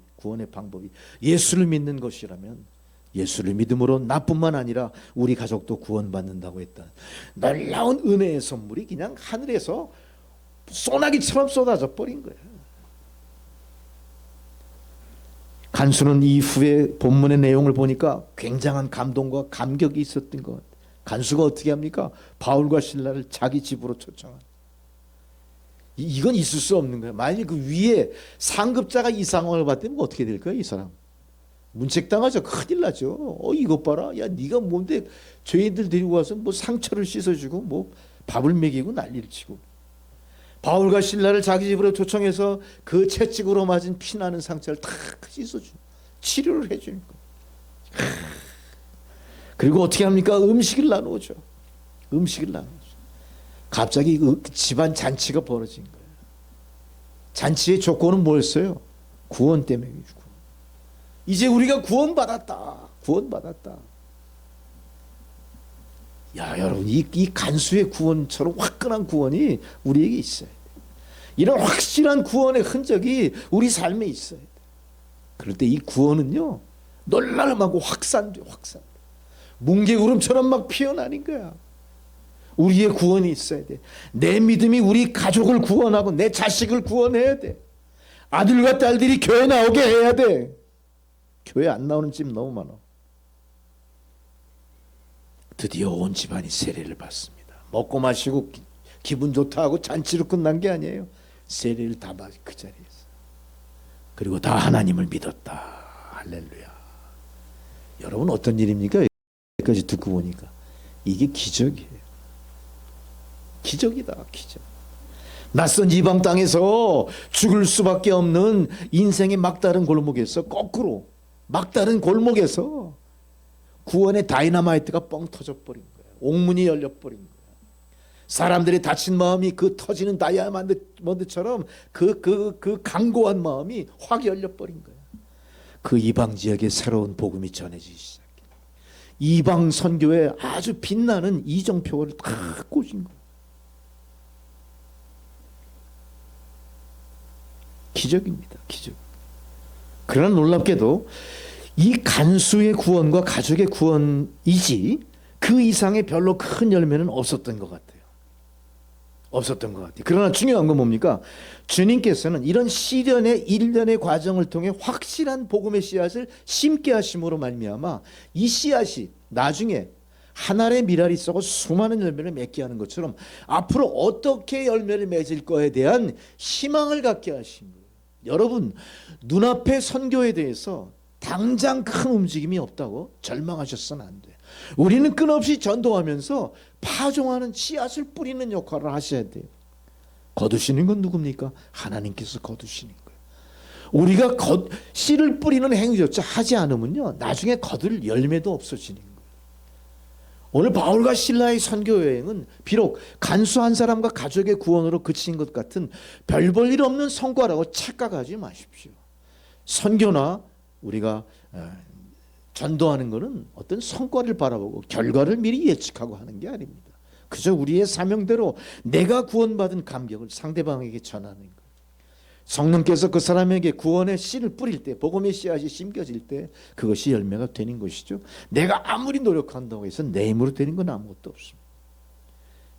예수를 믿는 것이라면, 예수를 믿음으로 나뿐만 아니라 우리 가족도 구원받는다고 했다. 놀라운 은혜의 선물이 그냥 하늘에서 소나기처럼 쏟아져 버린 거예요. 간수는 이후에 본문의 내용을 보니까 굉장한 감동과 감격이 있었던 것 같아요. 간수가 어떻게 합니까? 바울과 실라를 자기 집으로 초청한. 이건 있을 수 없는 거예요. 만약에 그 위에 상급자가 이 상황을 봤다면 어떻게 될까요? 이 사람 문책당하죠. 큰일 나죠. 이것 봐라. 야, 네가 뭔데 죄인들 데리고 와서 뭐 상처를 씻어주고 뭐 밥을 먹이고 난리를 치고. 바울과 실라를 자기 집으로 초청해서 그 채찍으로 맞은 피나는 상처를 다 씻어주고 치료를 해주는 거예요. 그리고 어떻게 합니까? 음식을 나누죠. 음식을 나누죠. 갑자기 그 집안 잔치가 벌어진 거예요. 잔치의 조건은 뭐였어요? 구원 때문에. 이제 우리가 구원받았다. 구원받았다. 야, 여러분, 이 간수의 구원처럼 화끈한 구원이 우리에게 있어야 돼. 이런 확실한 구원의 흔적이 우리 삶에 있어야 돼. 그럴 때 이 구원은요, 놀라움하고 확산돼. 뭉게구름처럼 막 피어나는 거야. 우리의 구원이 있어야 돼. 내 믿음이 우리 가족을 구원하고 내 자식을 구원해야 돼. 아들과 딸들이 교회 나오게 해야 돼. 교회 안 나오는 집 너무 많아. 드디어 온 집안이 세례를 받습니다. 먹고 마시고 기분 좋다 하고 잔치로 끝난 게 아니에요. 세례를 다 받은 그 자리에서. 그리고 다 하나님을 믿었다. 할렐루야. 여러분 어떤 일입니까? 여기까지 듣고 보니까 이게 기적이에요. 기적이다. 기적. 낯선 이방 땅에서 죽을 수밖에 없는 인생의 막다른 골목에서 거꾸로 막다른 골목에서 구원의 다이너마이트가 뻥 터져버린 거예요. 옥문이 열려버린 거예요. 사람들이 다친 마음이 그 터지는 다이아몬드처럼 그 강고한 마음이 확 열려버린 거예요. 그 이방 지역에 새로운 복음이 전해지기 시작해요. 이방 선교에 아주 빛나는 이정표를 다 꽂은 거예요. 기적입니다. 기적. 그러나 놀랍게도 이 간수의 구원과 가족의 구원이지 그 이상의 별로 큰 열매는 없었던 것 같아요. 없었던 것 같아요. 그러나 중요한 건 뭡니까? 주님께서는 이런 시련의 일련의 과정을 통해 확실한 복음의 씨앗을 심게 하심으로 말미암아 이 씨앗이 나중에 한 알의 밀알이 썩어 수많은 열매를 맺게 하는 것처럼 앞으로 어떻게 열매를 맺을 거에 대한 희망을 갖게 하신 거예요. 여러분 눈앞의 선교에 대해서 당장 큰 움직임이 없다고 절망하셨으면 안 돼요. 우리는 끊없이 전도하면서 파종하는 씨앗을 뿌리는 역할을 하셔야 돼요. 거두시는 건 누굽니까? 하나님께서 거두시는 거예요. 우리가 씨를 뿌리는 행위조차 하지 않으면요 나중에 거둘 열매도 없어지는 거예요. 오늘 바울과 실라의 선교 여행은 비록 간수 한 사람과 가족의 구원으로 그친 것 같은 별 볼 일 없는 성과라고 착각하지 마십시오. 선교나 우리가 전도하는 것은 어떤 성과를 바라보고 결과를 미리 예측하고 하는 게 아닙니다. 그저 우리의 사명대로 내가 구원받은 감격을 상대방에게 전하는 거예요. 성령께서 그 사람에게 구원의 씨를 뿌릴 때, 복음의 씨앗이 심겨질 때 그것이 열매가 되는 것이죠. 내가 아무리 노력한다고 해서 내 힘으로 되는 건 아무것도 없습니다.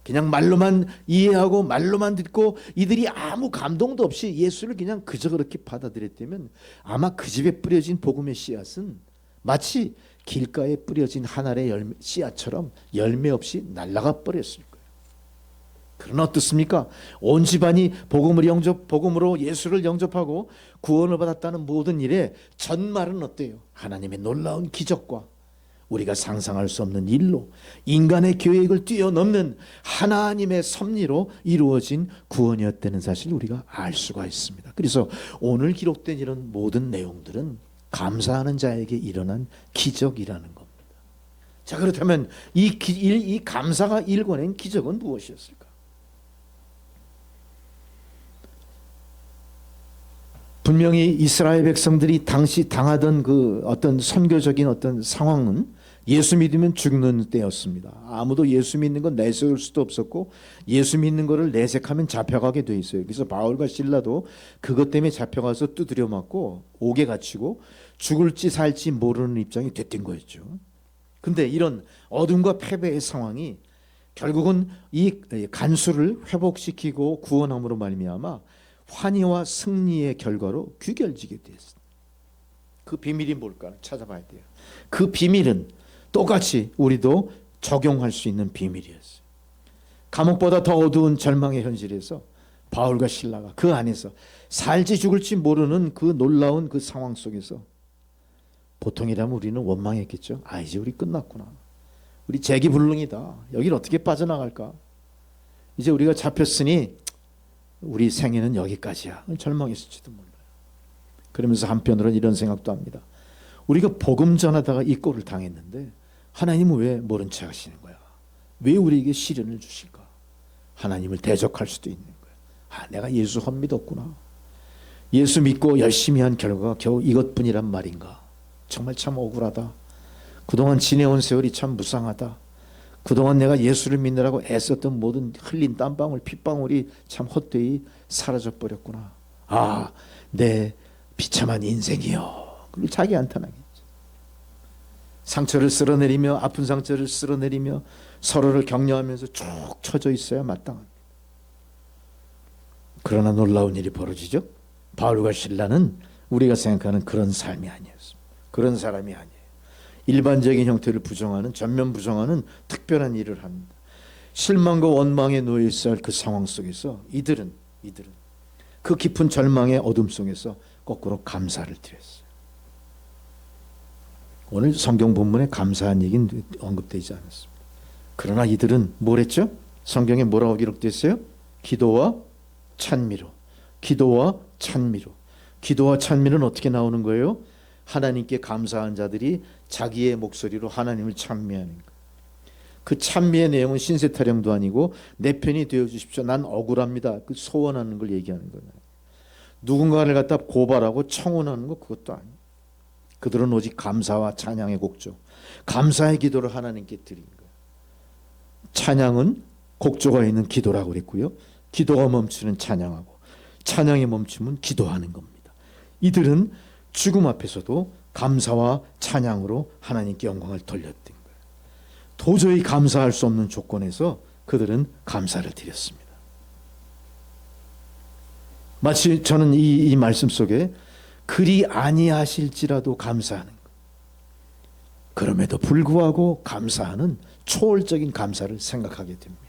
그냥 말로만 이해하고 말로만 듣고 이들이 아무 감동도 없이 예수를 그냥 그저 그렇게 받아들였다면 아마 그 집에 뿌려진 복음의 씨앗은 마치 길가에 뿌려진 한 알의 씨앗처럼 열매 없이 날아가 버렸을 거예요. 그러나 어떻습니까? 온 집안이 복음으로 예수를 영접하고 구원을 받았다는 모든 일에 전말은 어때요? 하나님의 놀라운 기적과 우리가 상상할 수 없는 일로 인간의 계획을 뛰어넘는 하나님의 섭리로 이루어진 구원이었다는 사실을 우리가 알 수가 있습니다. 그래서 오늘 기록된 이런 모든 내용들은 감사하는 자에게 일어난 기적이라는 겁니다. 자, 그렇다면 이 감사가 일궈낸 기적은 무엇이었을까? 분명히 이스라엘 백성들이 당시 당하던 그 어떤 선교적인 어떤 상황은 예수 믿으면 죽는 때였습니다. 아무도 예수 믿는 건 내세울 수도 없었고 예수 믿는 거를 내색하면 잡혀가게 돼 있어요. 그래서 바울과 실라도 그것 때문에 잡혀가서 두드려 맞고 옥에 갇히고 죽을지 살지 모르는 입장이 됐던 거였죠. 근데 이런 어둠과 패배의 상황이 결국은 이 간수를 회복시키고 구원함으로 말미암아 환희와 승리의 결과로 귀결지게 되었습니다. 그 비밀이 뭘까 찾아봐야 돼요. 그 비밀은 똑같이 우리도 적용할 수 있는 비밀이었어요. 감옥보다 더 어두운 절망의 현실에서 바울과 실라가 그 안에서 살지 죽을지 모르는 그 놀라운 그 상황 속에서 보통이라면 우리는 원망했겠죠. 아, 이제 우리 끝났구나. 우리 재기불능이다. 여길 어떻게 빠져나갈까? 이제 우리가 잡혔으니 우리 생애는 여기까지야. 절망했을지도 몰라요. 그러면서 한편으로는 이런 생각도 합니다. 우리가 복음 전하다가 이 꼴을 당했는데 하나님은 왜 모른 체 하시는 거야? 왜 우리에게 시련을 주실까? 하나님을 대적할 수도 있는 거야. 아, 내가 예수 헛믿었구나. 예수 믿고 열심히 한 결과가 겨우 이것뿐이란 말인가? 정말 참 억울하다. 그동안 지내온 세월이 참 무상하다. 그동안 내가 예수를 믿느라고 애썼던 모든 흘린 땀방울 핏방울이 참 헛되이 사라져버렸구나. 아, 내 비참한 인생이요. 그리고 자기 한탄하겠죠. 상처를 쓸어내리며 아픈 상처를 쓸어내리며 서로를 격려하면서 쭉 처져 있어야 마땅합니다. 그러나 놀라운 일이 벌어지죠. 바울과 실라는 우리가 생각하는 그런 삶이 아니었습니다. 그런 사람이 아니에요. 일반적인 형태를 부정하는, 전면 부정하는 특별한 일을 합니다. 실망과 원망에 놓여 있어야 할 그 상황 속에서 이들은 그 깊은 절망의 어둠 속에서 거꾸로 감사를 드렸어요. 오늘 성경 본문에 감사한 얘기는 언급되지 않았습니다. 그러나 이들은 뭘 했죠? 성경에 뭐라고 기록되어 있어요? 기도와 찬미로. 기도와 찬미로. 기도와 찬미는 어떻게 나오는 거예요? 하나님께 감사한 자들이 자기의 목소리로 하나님을 찬미하는 거예요. 그 찬미의 내용은 신세타령도 아니고 내 편이 되어주십시오. 난 억울합니다. 그 소원하는 걸 얘기하는 거예요. 누군가를 갖다 고발하고 청원하는 거 그것도 아니에요. 그들은 오직 감사와 찬양의 곡조, 감사의 기도를 하나님께 드린 거예요. 찬양은 곡조가 있는 기도라고 그랬고요. 기도가 멈추는 찬양하고 찬양이 멈추면 기도하는 겁니다. 이들은 죽음 앞에서도 감사와 찬양으로 하나님께 영광을 돌렸던 거예요. 도저히 감사할 수 없는 조건에서 그들은 감사를 드렸습니다. 마치 저는 이 말씀 속에 그리 아니하실지라도 감사하는 것, 그럼에도 불구하고 감사하는 초월적인 감사를 생각하게 됩니다.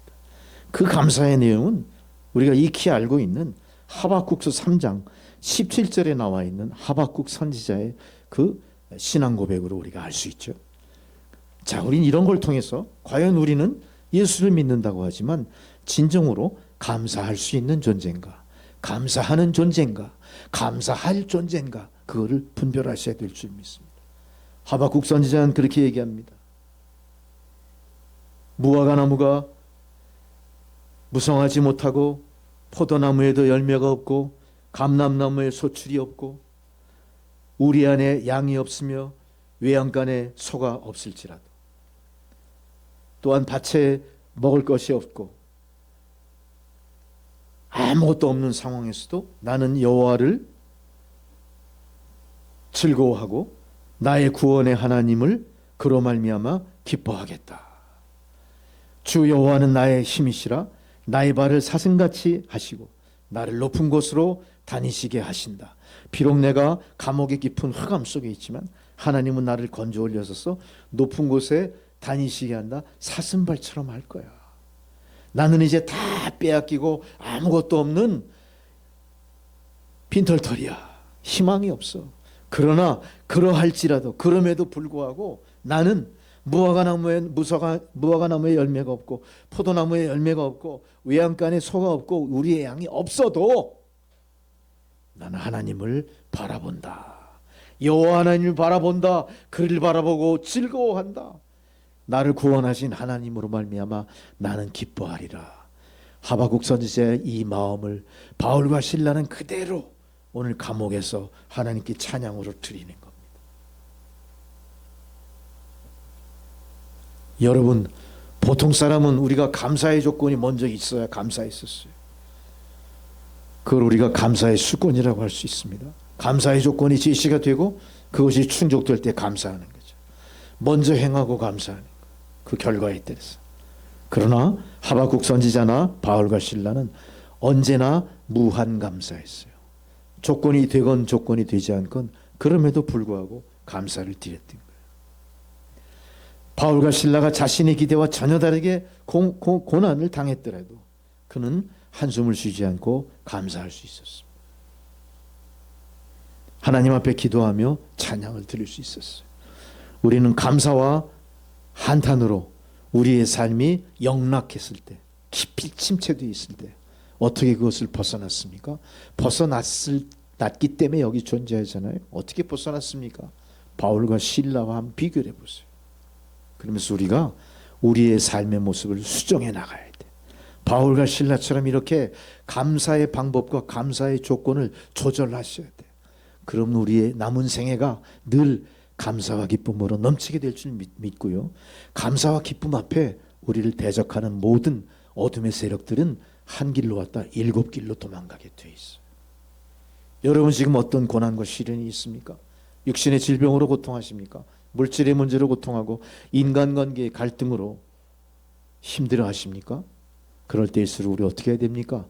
그 감사의 내용은 우리가 익히 알고 있는 하박국서 3장 17절에 나와 있는 하박국 선지자의 그 신앙 고백으로 우리가 알 수 있죠. 자, 우린 이런 걸 통해서 과연 우리는 예수를 믿는다고 하지만 진정으로 감사할 수 있는 존재인가, 감사하는 존재인가, 감사할 존재인가, 그거를 분별하셔야 될 줄 믿습니다. 하박국 선지자는 그렇게 얘기합니다. 무화과 나무가 무성하지 못하고 포도나무에도 열매가 없고 감람나무에 소출이 없고 우리 안에 양이 없으며 외양간에 소가 없을지라도, 또한 밭에 먹을 것이 없고 아무것도 없는 상황에서도 나는 여호와를 즐거워하고 나의 구원의 하나님을 그로 말미암아 기뻐하겠다. 주 여호와는 나의 힘이시라. 나의 발을 사슴같이 하시고 나를 높은 곳으로 다니시게 하신다. 비록 내가 감옥의 깊은 흑암 속에 있지만 하나님은 나를 건져 올려서서 높은 곳에 다니시게 한다. 사슴발처럼 할 거야. 나는 이제 다 빼앗기고 아무것도 없는 빈털털이야. 희망이 없어. 그러나 그러할지라도, 그럼에도 불구하고 나는 무화과나무에 열매가 없고 포도나무에 열매가 없고 외양간에 소가 없고 우리의 양이 없어도 나는 하나님을 바라본다. 여호와 하나님을 바라본다. 그를 바라보고 즐거워한다. 나를 구원하신 하나님으로 말미암아 나는 기뻐하리라. 하박국 선지자의 이 마음을 바울과 실라는 그대로 오늘 감옥에서 하나님께 찬양으로 드리는 겁니다. 여러분, 보통 사람은 우리가 감사의 조건이 먼저 있어야 감사했었어요. 그걸 우리가 감사의 수건이라고 할 수 있습니다. 감사의 조건이 제시가 되고 그것이 충족될 때 감사하는 거죠. 먼저 행하고 감사하는 거, 그 결과에 따라서. 그러나 하박국 선지자나 바울과 실라는 언제나 무한 감사했어요. 조건이 되건 조건이 되지 않건 그럼에도 불구하고 감사를 드렸던 거예요. 바울과 실라가 자신의 기대와 전혀 다르게 고난을 당했더라도 그는 한숨을 쉬지 않고 감사할 수 있었습니다. 하나님 앞에 기도하며 찬양을 드릴 수 있었어요. 우리는 감사와 한탄으로 우리의 삶이 영락했을 때, 깊이 침체되어 있을 때 어떻게 그것을 벗어났습니까? 벗어났기 때문에 여기 존재하잖아요. 어떻게 벗어났습니까? 바울과 실라와 한번 비교해 보세요. 그러면서 우리가 우리의 삶의 모습을 수정해 나가야 돼. 바울과 실라처럼 이렇게 감사의 방법과 감사의 조건을 조절하셔야 돼. 그럼 우리의 남은 생애가 늘 감사와 기쁨으로 넘치게 될 줄 믿고요. 감사와 기쁨 앞에 우리를 대적하는 모든 어둠의 세력들은 한 길로 왔다 7길로 도망가게 돼 있어요. 여러분 지금 어떤 고난과 시련이 있습니까? 육신의 질병으로 고통하십니까? 물질의 문제로 고통하고 인간관계의 갈등으로 힘들어 하십니까? 그럴 때일수록 우리 어떻게 해야 됩니까?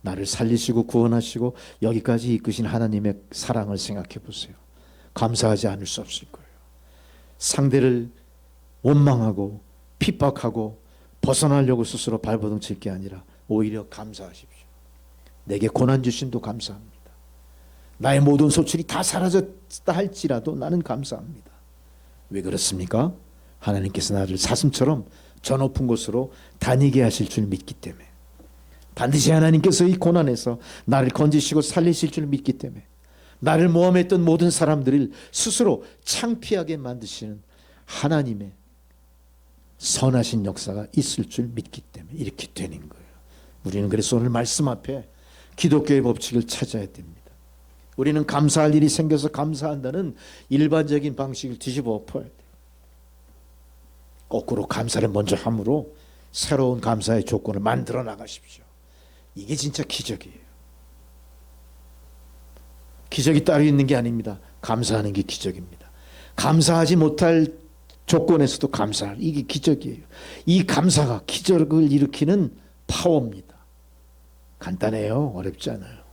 나를 살리시고 구원하시고 여기까지 이끄신 하나님의 사랑을 생각해 보세요. 감사하지 않을 수 없을 거예요. 상대를 원망하고 핍박하고 벗어나려고 스스로 발버둥 칠 게 아니라 오히려 감사하십시오. 내게 고난 주심도 감사합니다. 나의 모든 소출이 다 사라졌다 할지라도 나는 감사합니다. 왜 그렇습니까? 하나님께서 나를 사슴처럼 저 높은 곳으로 다니게 하실 줄 믿기 때문에, 반드시 하나님께서 이 고난에서 나를 건지시고 살리실 줄 믿기 때문에, 나를 모함했던 모든 사람들을 스스로 창피하게 만드시는 하나님의 선하신 역사가 있을 줄 믿기 때문에 이렇게 되는 거예요. 우리는 그래서 오늘 말씀 앞에 기독교의 법칙을 찾아야 됩니다. 우리는 감사할 일이 생겨서 감사한다는 일반적인 방식을 뒤집어 엎어야 돼요. 거꾸로 감사를 먼저 함으로 새로운 감사의 조건을 만들어 나가십시오. 이게 진짜 기적이에요. 기적이 따로 있는 게 아닙니다. 감사하는 게 기적입니다. 감사하지 못할 조건에서도 감사할, 이게 기적이에요. 이 감사가 기적을 일으키는 파워입니다. 간단해요. 어렵지 않아요.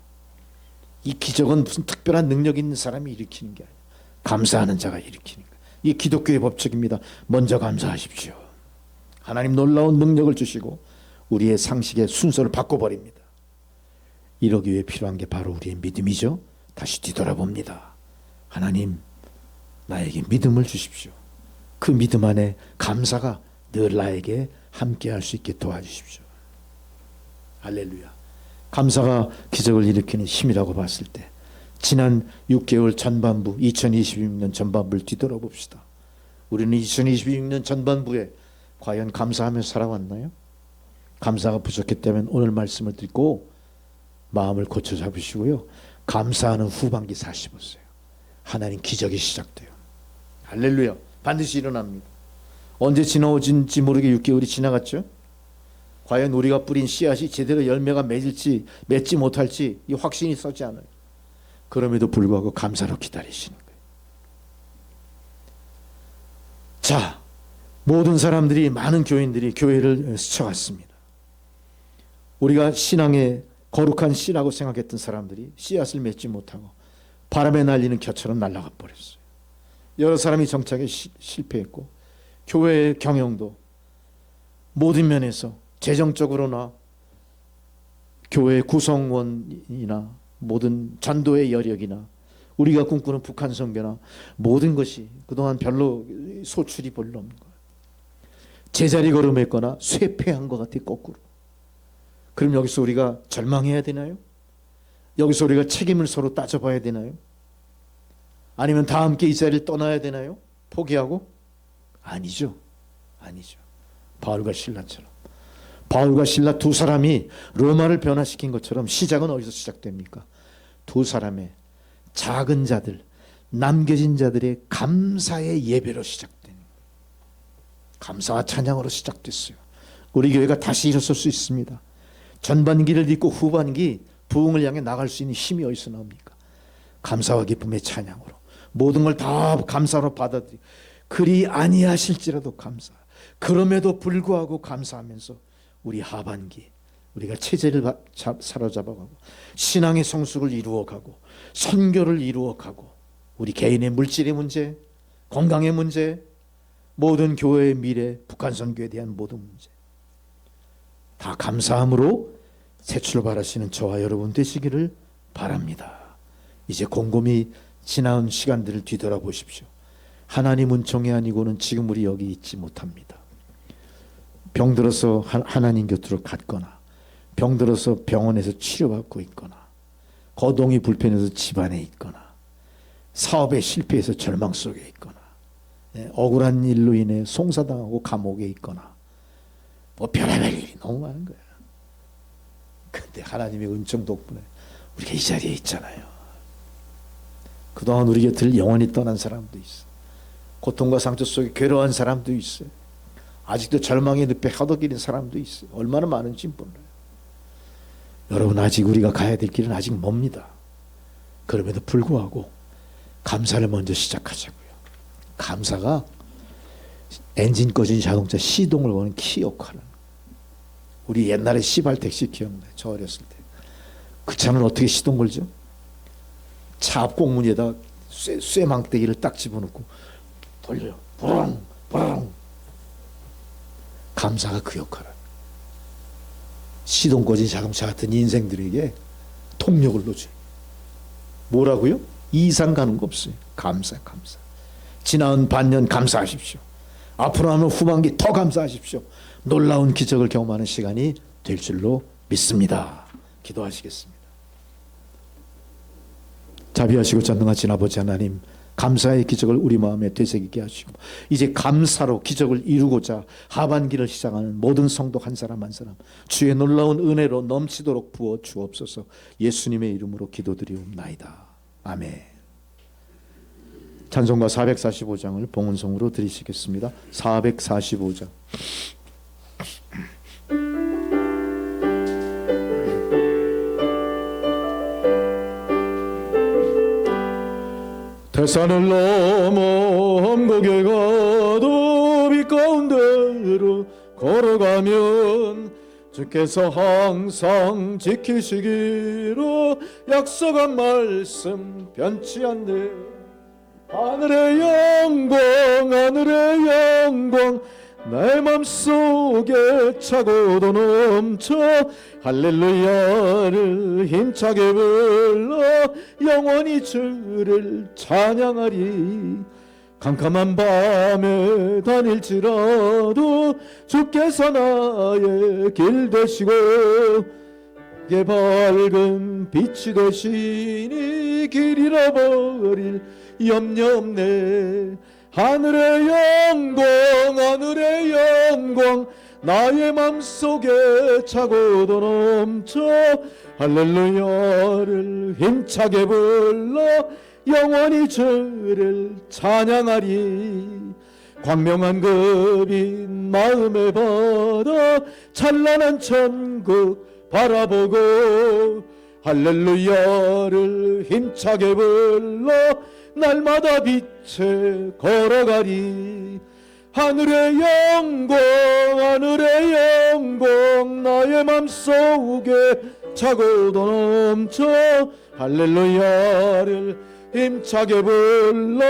이 기적은 무슨 특별한 능력 있는 사람이 일으키는 게 아니에요. 감사하는 자가 일으키는 거예요. 이게 기독교의 법칙입니다. 먼저 감사하십시오. 하나님 놀라운 능력을 주시고 우리의 상식의 순서를 바꿔버립니다. 이러기 위해 필요한 게 바로 우리의 믿음이죠. 다시 뒤돌아봅니다. 하나님, 나에게 믿음을 주십시오. 그 믿음 안에 감사가 늘 나에게 함께할 수 있게 도와주십시오. 할렐루야. 감사가 기적을 일으키는 힘이라고 봤을 때 지난 6개월 전반부, 2026년 전반부를 뒤돌아봅시다. 우리는 2026년 전반부에 과연 감사하며 살아왔나요? 감사가 부족했다면 오늘 말씀을 듣고 마음을 고쳐 잡으시고요. 감사하는 후반기 사시보세요. 하나님 기적이 시작돼요. 할렐루야. 반드시 일어납니다. 언제 지나오진지 모르게 6개월이 지나갔죠? 과연 우리가 뿌린 씨앗이 제대로 열매가 맺을지 맺지 못할지 이 확신이 서지 않아요. 그럼에도 불구하고 감사로 기다리시는 거예요. 자, 모든 사람들이, 많은 교인들이 교회를 스쳐갔습니다. 우리가 신앙의 거룩한 씨라고 생각했던 사람들이 씨앗을 맺지 못하고 바람에 날리는 겨처럼 날아가 버렸어요. 여러 사람이 정착에 실패했고 교회의 경영도 모든 면에서 재정적으로나 교회 구성원이나 모든 전도의 여력이나 우리가 꿈꾸는 북한 선교나 모든 것이 그동안 별로 소출이 별로 없는 거예요. 제자리 걸음했거나 쇠퇴한 것 같아, 거꾸로. 그럼 여기서 우리가 절망해야 되나요? 여기서 우리가 책임을 서로 따져봐야 되나요? 아니면 다 함께 이 자리를 떠나야 되나요? 포기하고? 아니죠. 아니죠. 바울과 실라처럼. 바울과 실라 두 사람이 로마를 변화시킨 것처럼 시작은 어디서 시작됩니까? 두 사람의 작은 자들, 남겨진 자들의 감사의 예배로 시작되는 거예요. 감사와 찬양으로 시작됐어요. 우리 교회가 다시 일어설 수 있습니다. 전반기를 딛고 후반기 부흥을 향해 나갈 수 있는 힘이 어디서 나옵니까? 감사와 기쁨의 찬양으로 모든 걸 다 감사로 받아들이, 그리 아니하실지라도 감사, 그럼에도 불구하고 감사하면서 우리 하반기 우리가 체제를 사로잡아가고 신앙의 성숙을 이루어가고 선교를 이루어가고 우리 개인의 물질의 문제, 건강의 문제, 모든 교회의 미래, 북한 선교에 대한 모든 문제 다 감사함으로 새 출발하시는 저와 여러분 되시기를 바랍니다. 이제 곰곰이 지나온 시간들을 뒤돌아보십시오. 하나님 은총이 아니고는 지금 우리 여기 있지 못합니다. 병들어서 하나님 곁으로 갔거나 병들어서 병원에서 치료받고 있거나 거동이 불편해서 집안에 있거나 사업에 실패해서 절망 속에 있거나 억울한 일로 인해 송사당하고 감옥에 있거나 뭐 별의별 일이 너무 많은 거야. 근데 하나님의 은총 덕분에 우리가 이 자리에 있잖아요. 그동안 우리 곁을 영원히 떠난 사람도 있어. 고통과 상처 속에 괴로워한 사람도 있어요. 아직도 절망의 늪에 허덕이는 사람도 있어요. 얼마나 많은지 몰라요. 여러분, 아직 우리가 가야 될 길은 아직 멉니다. 그럼에도 불구하고 감사를 먼저 시작하자고요. 감사가 엔진 꺼진 자동차 시동을 거는 키 역할을. 우리 옛날에 시발택시 기억나요? 저 어렸을 때 그 차는 어떻게 시동 걸죠? 차 앞 꽁무니에다 쇠망대기를 딱 집어넣고 돌려요. 부릉 부릉. 감사가 그 역할을, 시동 꺼진 자동차 같은 인생들에게 동력을 놓죠. 뭐라고요? 이상 가는 거 없어요. 감사. 지나온 반년 감사하십시오. 앞으로 하는 후반기 더 감사하십시오. 놀라운 기적을 경험하는 시간이 될 줄로 믿습니다. 기도하시겠습니다. 자비하시고 전능하신 아버지 하나님, 감사의 기적을 우리 마음에 되새기게 하시고 이제 감사로 기적을 이루고자 하반기를 시작하는 모든 성도 한 사람 한 사람 주의 놀라운 은혜로 넘치도록 부어 주옵소서. 예수님의 이름으로 기도드리옵나이다. 아멘. 찬송가 445장을 봉헌송으로 드리시겠습니다. 445장. 태산을 넘어 험곡에 가도 빛 가운데로 걸어가면 주께서 항상 지키시기로 약속한 말씀 변치 않네. 하늘의 영광 내 맘속에 차고도 넘쳐 할렐루야를 힘차게 불러 영원히 주를 찬양하리. 캄캄한 밤에 다닐지라도 주께서 나의 길 되시고 게 밝은 빛이 되시니 길 잃어버릴 염려 없네. 하늘의 영광 나의 맘속에 차고도 넘쳐 할렐루야를 힘차게 불러 영원히 주를 찬양하리. 광명한 그 빛 마음에 받아 찬란한 천국 바라보고 할렐루야를 힘차게 불러 날마다 빛에 걸어가리. 하늘의 영광 나의 맘속에 차고도 넘쳐 할렐루야를 힘차게 불러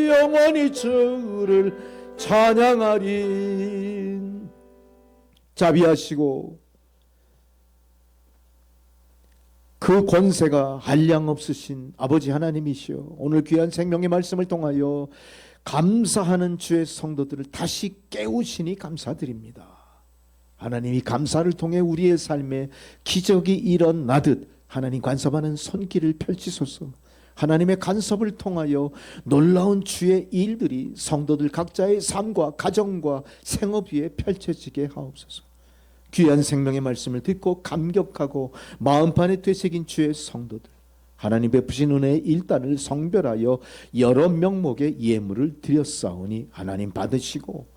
영원히 주를 찬양하리. 자비하시고 그 권세가 한량없으신 아버지 하나님이시여, 오늘 귀한 생명의 말씀을 통하여 감사하는 주의 성도들을 다시 깨우시니 감사드립니다. 하나님이 감사를 통해 우리의 삶에 기적이 일어나듯 하나님 간섭하는 손길을 펼치소서. 하나님의 간섭을 통하여 놀라운 주의 일들이 성도들 각자의 삶과 가정과 생업 위에 펼쳐지게 하옵소서. 귀한 생명의 말씀을 듣고 감격하고 마음판에 되새긴 주의 성도들, 하나님 베푸신 은혜의 일단을 성별하여 여러 명목의 예물을 드렸사오니 하나님 받으시고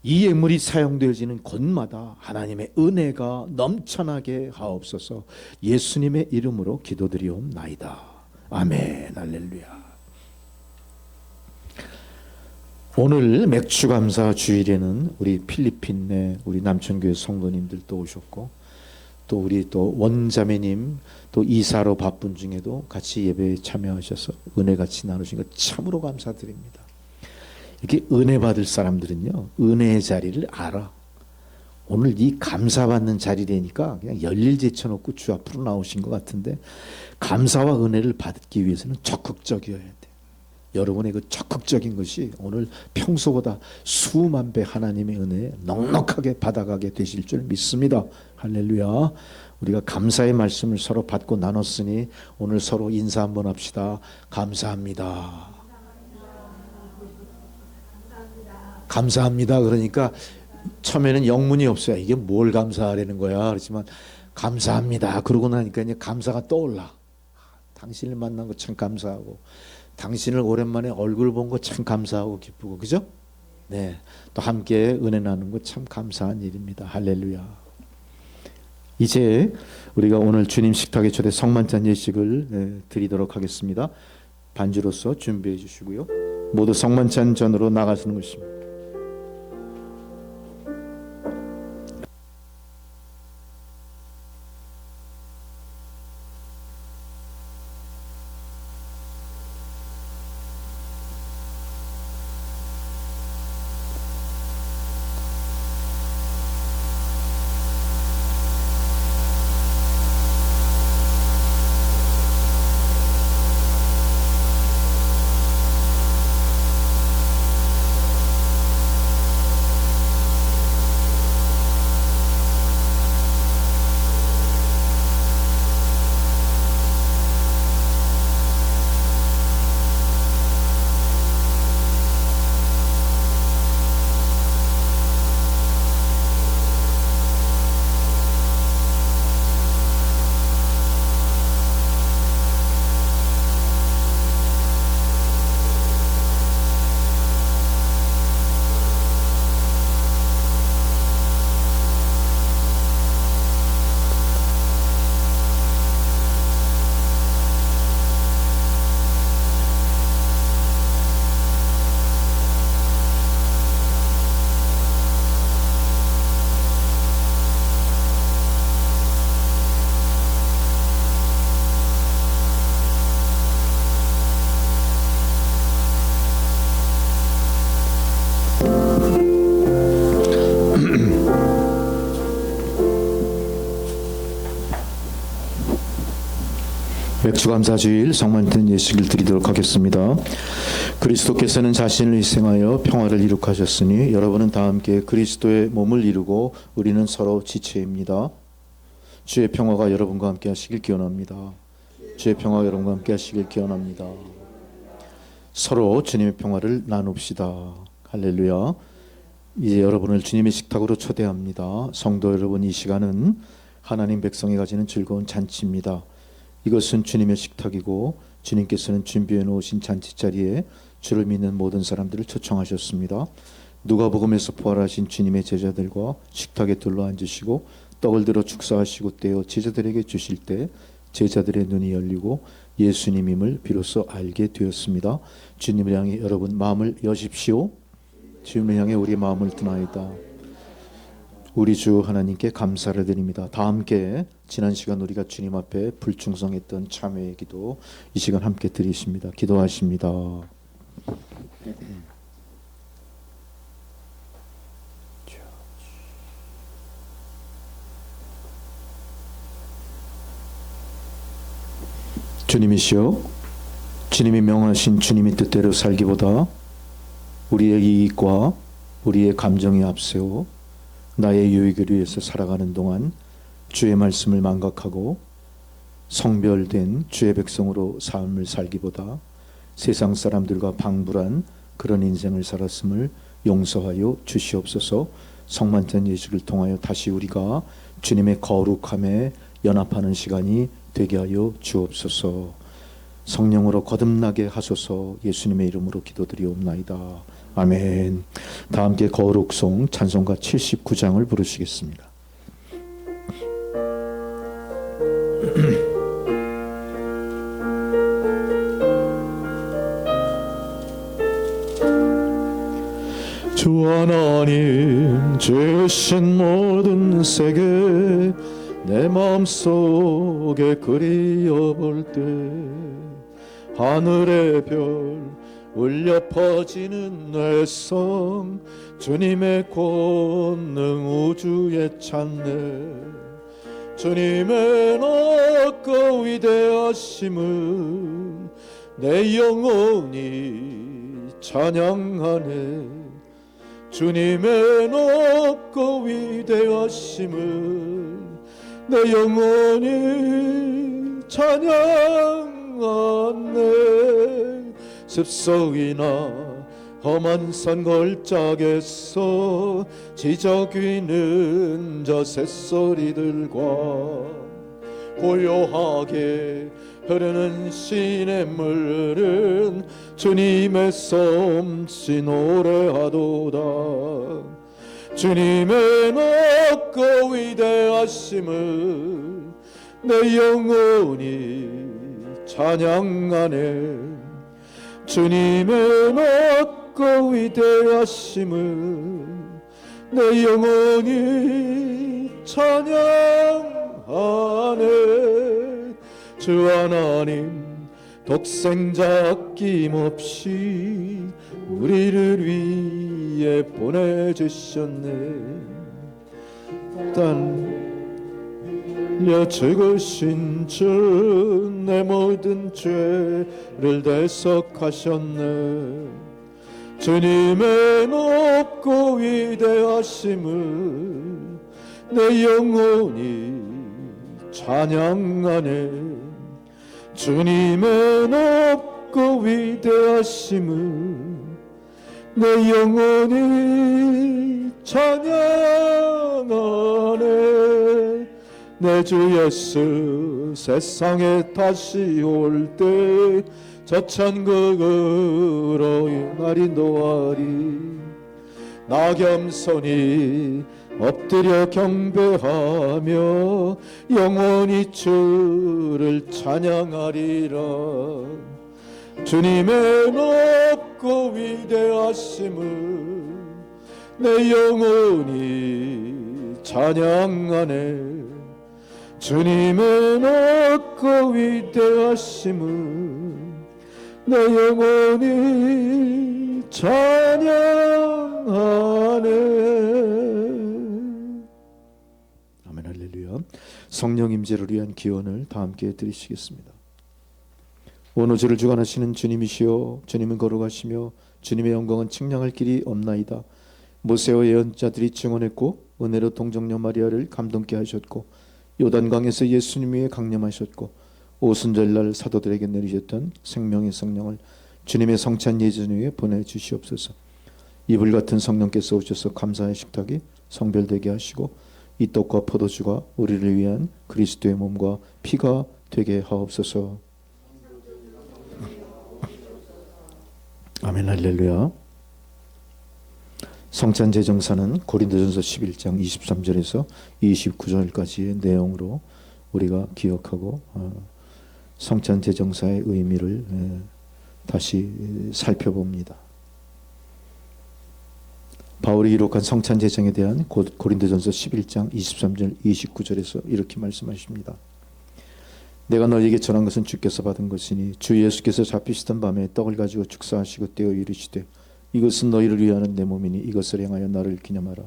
이 예물이 사용되어지는 곳마다 하나님의 은혜가 넘쳐나게 하옵소서. 예수님의 이름으로 기도드리옵나이다. 아멘. 할렐루야. 오늘 맥주감사 주일에는 우리 필리핀의 우리 남천교회 성도님들도 오셨고 또 우리 또 원자매님 또 이사로 바쁜 중에도 같이 예배에 참여하셔서 은혜 같이 나누신 것 참으로 감사드립니다. 이렇게 은혜 받을 사람들은요, 은혜의 자리를 알아. 오늘 이 감사받는 자리라니까 그냥 열일 제쳐놓고 주 앞으로 나오신 것 같은데, 감사와 은혜를 받기 위해서는 적극적이어야 돼. 여러분의 그 적극적인 것이 오늘 평소보다 수만 배 하나님의 은혜에 넉넉하게 받아가게 되실 줄 믿습니다. 할렐루야. 우리가 감사의 말씀을 서로 받고 나눴으니 오늘 서로 인사 한번 합시다. 감사합니다. 감사합니다. 그러니까 처음에는 영문이 없어요. 이게 뭘 감사하라는 거야. 그렇지만 감사합니다. 그러고 나니까 이제 감사가 떠올라. 당신을 만난 거 참 감사하고, 당신을 오랜만에 얼굴 본 거 참 감사하고 기쁘고, 그죠? 네, 또 함께 은혜 나누는 거 참 감사한 일입니다. 할렐루야. 이제 우리가 오늘 주님 식탁에 초대 성만찬 예식을 드리도록 하겠습니다. 반주로서 준비해 주시고요. 모두 성만찬 전으로 나가시는 것입니다. 백주감사주일 성만찬 예식을 드리도록 하겠습니다. 그리스도께서는 자신을 희생하여 평화를 이룩하셨으니 여러분은 다 함께 그리스도의 몸을 이루고 우리는 서로 지체입니다. 주의 평화가 여러분과 함께 하시길 기원합니다. 주의 평화가 여러분과 함께 하시길 기원합니다. 서로 주님의 평화를 나눕시다. 할렐루야. 이제 여러분을 주님의 식탁으로 초대합니다. 성도 여러분, 이 시간은 하나님 백성이 가지는 즐거운 잔치입니다. 이것은 주님의 식탁이고 주님께서는 준비해 놓으신 잔치 자리에 주를 믿는 모든 사람들을 초청하셨습니다. 누가복음에서 부활하신 주님의 제자들과 식탁에 둘러 앉으시고 떡을 들어 축사하시고 떼어 제자들에게 주실 때 제자들의 눈이 열리고 예수님임을 비로소 알게 되었습니다. 주님을 향해 여러분 마음을 여십시오. 주님을 향해 우리 마음을 드나이다. 우리 주 하나님께 감사를 드립니다. 다 함께 지난 시간 우리가 주님 앞에 불충성했던 참회의 기도 이 시간 함께 드리십니다. 기도하십니다. 주님이시여, 주님이 명하신 주님의 뜻대로 살기보다 우리의 이익과 우리의 감정이 앞세워 나의 유익을 위해서 살아가는 동안 주의 말씀을 망각하고 성별된 주의 백성으로 삶을 살기보다 세상 사람들과 방불한 그런 인생을 살았음을 용서하여 주시옵소서. 성만찬 예식을 통하여 다시 우리가 주님의 거룩함에 연합하는 시간이 되게 하여 주옵소서. 성령으로 거듭나게 하소서. 예수님의 이름으로 기도드리옵나이다. 아멘. 다 함께 거룩송 찬송가 79장을 부르시겠습니다. 주 하나님 주신 모든 세계 내 마음속에 그리워볼 때 하늘의 별 울려 퍼지는 뇌성 주님의 권능 우주에 찾네. 주님의 높고 위대하심을 내 영혼이 찬양하네. 주님의 높고 위대하심을 내 영혼이 찬양하네. 습속이나 험한 산 걸작에서 지저귀는 저 새소리들과 고요하게 흐르는 시냇물은 주님의 솜씨 노래하도다. 주님의 높고 위대하심을 내 영혼이 찬양하네. 주님의 높고 위대하심을 내 영혼이 찬양하네. 주 하나님 독생자 아낌없이 우리를 위해 보내주셨네. 달려 죽으신 주 내 모든 죄를 대속하셨네. 주님의 높고 위대하심을 내 영혼이 찬양하네. 주님의 높고 위대하심을 내 영혼이 찬양하네. 내 주 예수 세상에 다시 올 때 저 천국으로 날이 노하리. 나 겸손히 엎드려 경배하며 영원히 주를 찬양하리라. 주님의 높고 위대하심을 내 영혼이 찬양하네. 주님의 높고 위대하심을 내 영혼이 찬양하네. 아멘. 할렐루야. 성령 임재를 위한 기원을 다 함께 드리시겠습니다. 온 우주를 주관하시는 주님이시여, 주님은 걸어가시며 주님의 영광은 측량할 길이 없나이다. 모세와 예언자들이 증언했고 은혜로 동정녀 마리아를 감동케 하셨고 요단강에서 예수님 위에 강림하셨고 오순절날 사도들에게 내리셨던 생명의 성령을 주님의 성찬 예전 위에 보내주시옵소서. 이불 같은 성령께서 오셔서 감사의 식탁이 성별되게 하시고 이 떡과 포도주가 우리를 위한 그리스도의 몸과 피가 되게 하옵소서. 아멘. 할렐루야. 성찬 제정사는 고린도전서 11장 23절에서 29절까지의 내용으로 우리가 기억하고 성찬 제정사의 의미를 다시 살펴봅니다. 바울이 기록한 성찬 제정에 대한 고린도전서 11장 23절 29절에서 이렇게 말씀하십니다. 내가 너희에게 전한 것은 주께서 받은 것이니 주 예수께서 잡히시던 밤에 떡을 가지고 축사하시고 떼어 이르시되 이것은 너희를 위하는 내 몸이니 이것을 행하여 나를 기념하라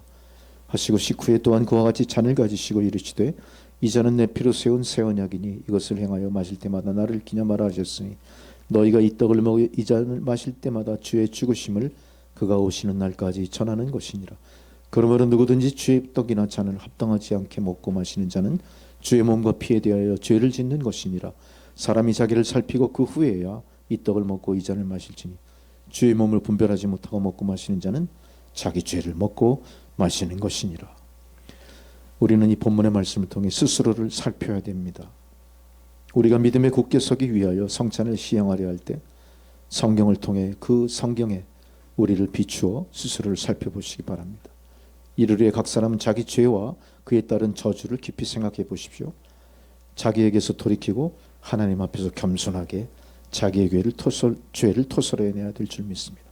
하시고 식후에 또한 그와 같이 잔을 가지시고 이르시되 이 잔은 내 피로 세운 새 언약이니 이것을 행하여 마실 때마다 나를 기념하라 하셨으니 너희가 이 떡을 먹어 이 잔을 마실 때마다 주의 죽으심을 그가 오시는 날까지 전하는 것이니라. 그러므로 누구든지 주의 떡이나 잔을 합당하지 않게 먹고 마시는 자는 주의 몸과 피에 대하여 죄를 짓는 것이니라. 사람이 자기를 살피고 그 후에야 이 떡을 먹고 이 잔을 마실지니 주의 몸을 분별하지 못하고 먹고 마시는 자는 자기 죄를 먹고 마시는 것이니라. 우리는 이 본문의 말씀을 통해 스스로를 살펴야 됩니다. 우리가 믿음에 굳게 서기 위하여 성찬을 시행하려 할 때 성경을 통해 그 성경에 우리를 비추어 스스로를 살펴보시기 바랍니다. 이를 위해 각 사람은 자기 죄와 그에 따른 저주를 깊이 생각해 보십시오. 자기에게서 돌이키고 하나님 앞에서 겸손하게 자기의 죄를 토설해내야 될 줄 믿습니다.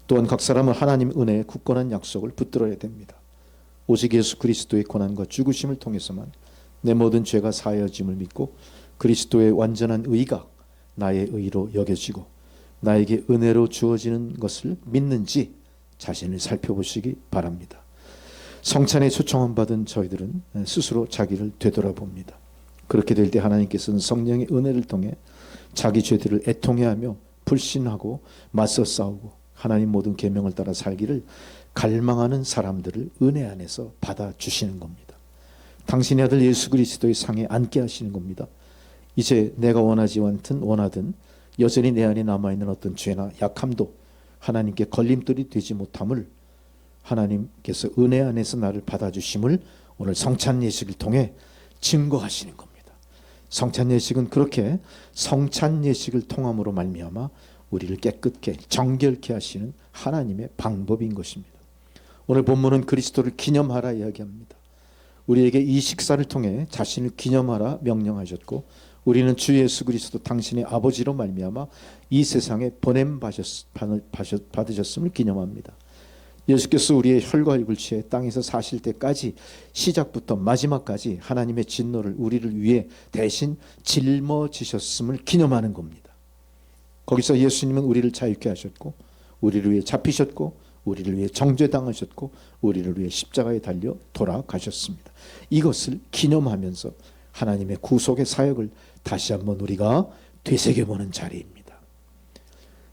또한 각 사람은 하나님 은혜의 굳건한 약속을 붙들어야 됩니다. 오직 예수 그리스도의 고난과 죽으심을 통해서만 내 모든 죄가 사하여짐을 믿고 그리스도의 완전한 의가 나의 의로 여겨지고 나에게 은혜로 주어지는 것을 믿는지 자신을 살펴보시기 바랍니다. 성찬에 초청을 받은 저희들은 스스로 자기를 되돌아봅니다. 그렇게 될 때 하나님께서는 성령의 은혜를 통해 자기 죄들을 애통해하며 불신하고 맞서 싸우고 하나님 모든 계명을 따라 살기를 갈망하는 사람들을 은혜 안에서 받아주시는 겁니다. 당신의 아들 예수 그리스도의 상에 앉게 하시는 겁니다. 이제 내가 원하지 않든 원하든 여전히 내 안에 남아있는 어떤 죄나 약함도 하나님께 걸림돌이 되지 못함을 하나님께서 은혜 안에서 나를 받아주심을 오늘 성찬 예식을 통해 증거하시는 겁니다. 성찬 예식은 그렇게 성찬 예식을 통함으로 말미암아 우리를 깨끗게 정결케 하시는 하나님의 방법인 것입니다. 오늘 본문은 그리스도를 기념하라 이야기합니다. 우리에게 이 식사를 통해 자신을 기념하라 명령하셨고 우리는 주 예수 그리스도 당신의 아버지로 말미암아 이 세상에 보냄 받으셨음을 기념합니다. 예수께서 우리의 혈과 육을 취해 땅에서 사실 때까지 시작부터 마지막까지 하나님의 진노를 우리를 위해 대신 짊어지셨음을 기념하는 겁니다. 거기서 예수님은 우리를 자유케 하셨고 우리를 위해 잡히셨고 우리를 위해 정죄당하셨고 우리를 위해 십자가에 달려 돌아가셨습니다. 이것을 기념하면서 하나님의 구속의 사역을 다시 한번 우리가 되새겨보는 자리입니다.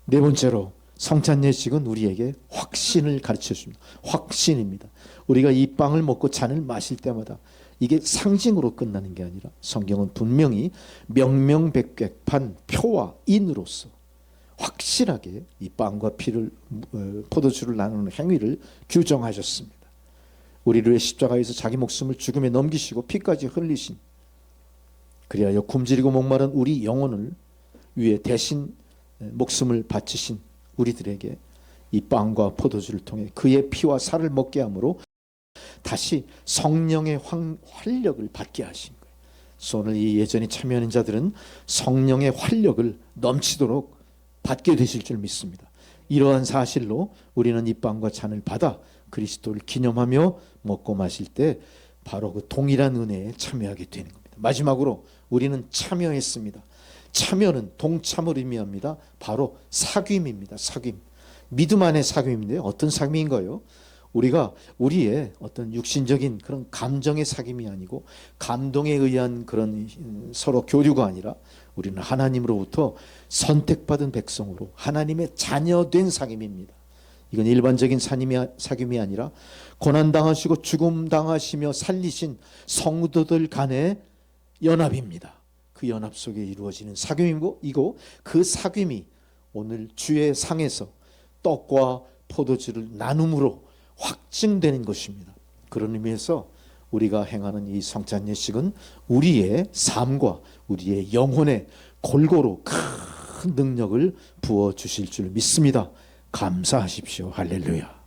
네 번째로 성찬 예식은 우리에게 확신을 가르쳐 줍니다. 확신입니다. 우리가 이 빵을 먹고 잔을 마실 때마다 이게 상징으로 끝나는 게 아니라 성경은 분명히 명명백백한 표와 인으로서 확실하게 이 빵과 피를 포도주를 나누는 행위를 규정하셨습니다. 우리를 위해 십자가에서 자기 목숨을 죽음에 넘기시고 피까지 흘리신 그리하여 굶주리고 목마른 우리 영혼을 위해 대신 목숨을 바치신 우리들에게 이 빵과 포도주를 통해 그의 피와 살을 먹게 함으로 다시 성령의 활력을 받게 하신 거예요. 그래서 오늘 이 예전에 참여하는 자들은 성령의 활력을 넘치도록 받게 되실 줄 믿습니다. 이러한 사실로 우리는 이 빵과 잔을 받아 그리스도를 기념하며 먹고 마실 때 바로 그 동일한 은혜에 참여하게 되는 겁니다. 마지막으로 우리는 참여했습니다. 참여는 동참을 의미합니다. 바로 사귐입니다. 사귐. 믿음 안의 사귐인데 어떤 사귐인가요? 우리가 우리의 어떤 육신적인 그런 감정의 사귐이 아니고 감동에 의한 그런 서로 교류가 아니라 우리는 하나님으로부터 선택받은 백성으로 하나님의 자녀된 사귐입니다. 이건 일반적인 사귐이 아니라 고난당하시고 죽음당하시며 살리신 성도들 간의 연합입니다. 그 연합 속에 이루어지는 사귐이고 그 사귐이 오늘 주의 상에서 떡과 포도주를 나눔으로 확증되는 것입니다. 그런 의미에서 우리가 행하는 이 성찬 예식은 우리의 삶과 우리의 영혼에 골고루 큰 능력을 부어 주실 줄 믿습니다. 감사하십시오. 할렐루야.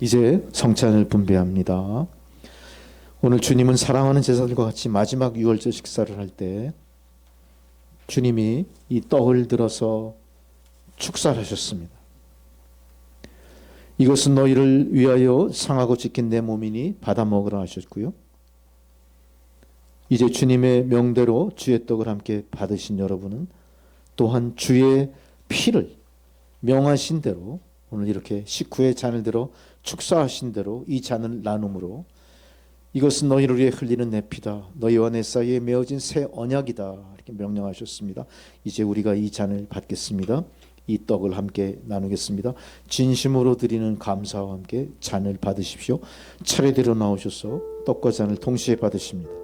이제 성찬을 분배합니다. 오늘 주님은 사랑하는 제자들과 같이 마지막 유월절 식사를 할 때 주님이 이 떡을 들어서 축사를 하셨습니다. 이것은 너희를 위하여 상하고 찢긴 내 몸이니 받아 먹으라 하셨고요. 이제 주님의 명대로 주의 떡을 함께 받으신 여러분은 또한 주의 피를 명하신 대로 오늘 이렇게 식후에 잔을 들어 축사하신 대로 이 잔을 나눔으로 이것은 너희를 위해 흘리는 내 피다. 너희와 내 사이에 메어진 새 언약이다. 이렇게 명령하셨습니다. 이제 우리가 이 잔을 받겠습니다. 이 떡을 함께 나누겠습니다. 진심으로 드리는 감사와 함께 잔을 받으십시오. 차례대로 나오셔서 떡과 잔을 동시에 받으십니다.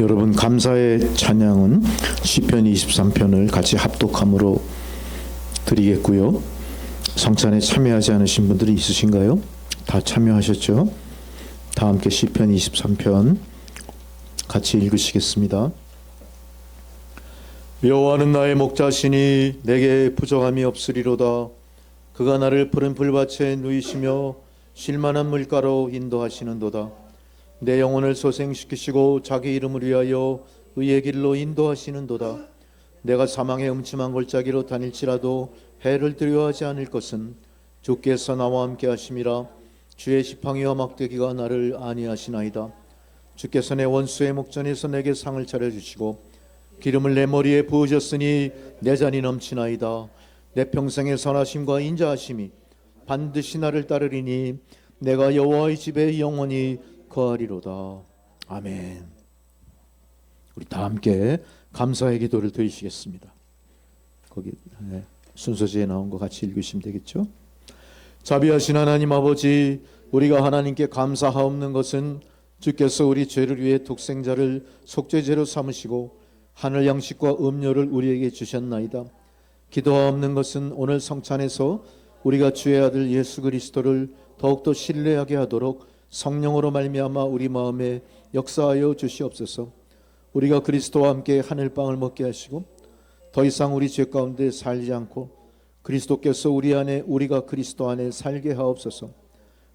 여러분, 감사의 찬양은 시편 23편을 같이 합독함으로 드리겠고요. 성찬에 참여하지 않으신 분들이 있으신가요? 다 참여하셨죠? 다 함께 시편 23편 같이 읽으시겠습니다. 여호와는 나의 목자시니 내게 부족함이 없으리로다. 그가 나를 푸른 풀밭에 누이시며 쉴만한 물가로 인도하시는도다. 내 영혼을 소생시키시고 자기 이름을 위하여 의의 길로 인도하시는도다. 내가 사망의 음침한 골짜기로 다닐지라도 해를 두려워하지 않을 것은 주께서 나와 함께 하심이라. 주의 지팡이와 막대기가 나를 안위하시나이다. 주께서 내 원수의 목전에서 내게 상을 차려주시고 기름을 내 머리에 부으셨으니 내 잔이 넘치나이다. 내 평생의 선하심과 인자하심이 반드시 나를 따르리니 내가 여호와의 집에 영원히 거하리로다. 아멘. 우리 다 함께 감사의 기도를 드리시겠습니다. 거기 순서지에 나온 거 같이 읽으시면 되겠죠? 자비하신 하나님 아버지, 우리가 하나님께 감사하옵는 것은 주께서 우리 죄를 위해 독생자를 속죄제로 삼으시고 하늘 양식과 음료를 우리에게 주셨나이다. 기도하옵는 것은 오늘 성찬에서 우리가 주의 아들 예수 그리스도를 더욱더 신뢰하게 하도록 성령으로 말미암아 우리 마음에 역사하여 주시옵소서. 우리가 그리스도와 함께 하늘빵을 먹게 하시고 더 이상 우리 죄 가운데 살지 않고 그리스도께서 우리 안에, 우리가 그리스도 안에 살게 하옵소서.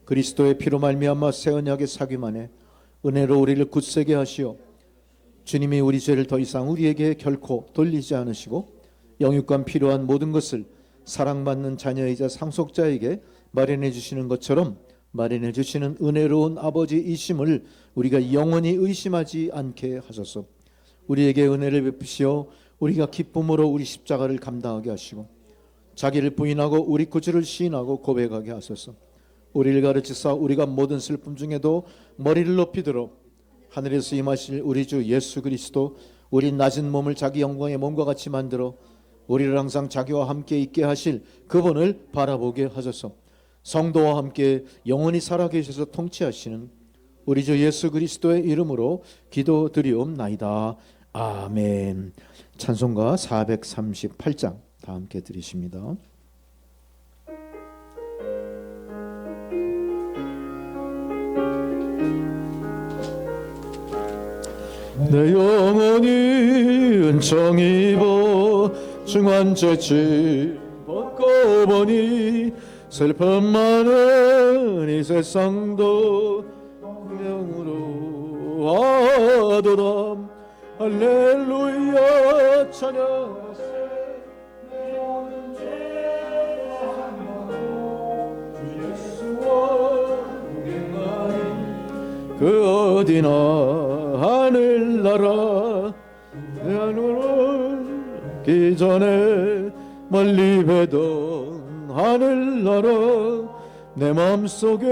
그리스도의 피로 말미암아 새 언약의 사귐 은혜로 우리를 굳세게 하시어 주님이 우리 죄를 더 이상 우리에게 결코 돌리지 않으시고 영육간 필요한 모든 것을 사랑받는 자녀이자 상속자에게 마련해 주시는 것처럼 마련해 주시는 은혜로운 아버지이심을 우리가 영원히 의심하지 않게 하소서. 우리에게 은혜를 베푸시어 우리가 기쁨으로 우리 십자가를 감당하게 하시고 자기를 부인하고 우리 구주를 시인하고 고백하게 하소서. 우리를 가르치사 우리가 모든 슬픔 중에도 머리를 높이도록 하늘에서 임하실 우리 주 예수 그리스도, 우리 낮은 몸을 자기 영광의 몸과 같이 만들어 우리를 항상 자기와 함께 있게 하실 그분을 바라보게 하소서. 성도와 함께 영원히 살아계셔서 통치하시는 우리 주 예수 그리스도의 이름으로 기도드리옵나이다. 아멘. 찬송가 438장 다 함께 드리십니다. 내 영혼이 은총 입어 중한 죄짐 벗고 보니 슬픔 많은 이 세상도 명으로 하도다. 할렐루야 찬양하세. 내 모든 죄 사함으로 주 예수와 동행하니 그 어디나 하늘나라 내 하늘을 기 전에 멀리 뵈던 하늘나라 내 맘속에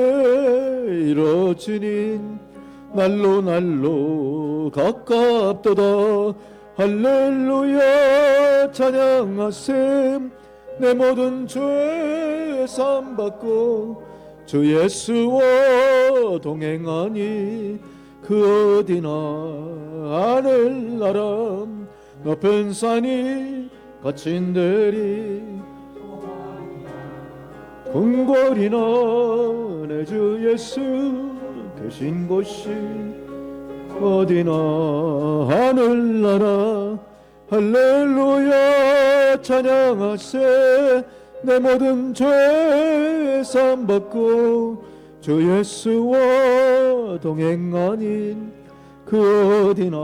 이루어지니 날로 날로 가깝도다. 할렐루야 찬양하세. 내 모든 죄 사함받고 주 예수와 동행하니 그 어디나 하늘나라 높은 산이 거친 들이 궁궐이나 내 주 예수 계신 곳이 어디나 하늘나라. 할렐루야 찬양하세. 내 모든 죄 사함받고 주 예수와 동행하니 그 어디나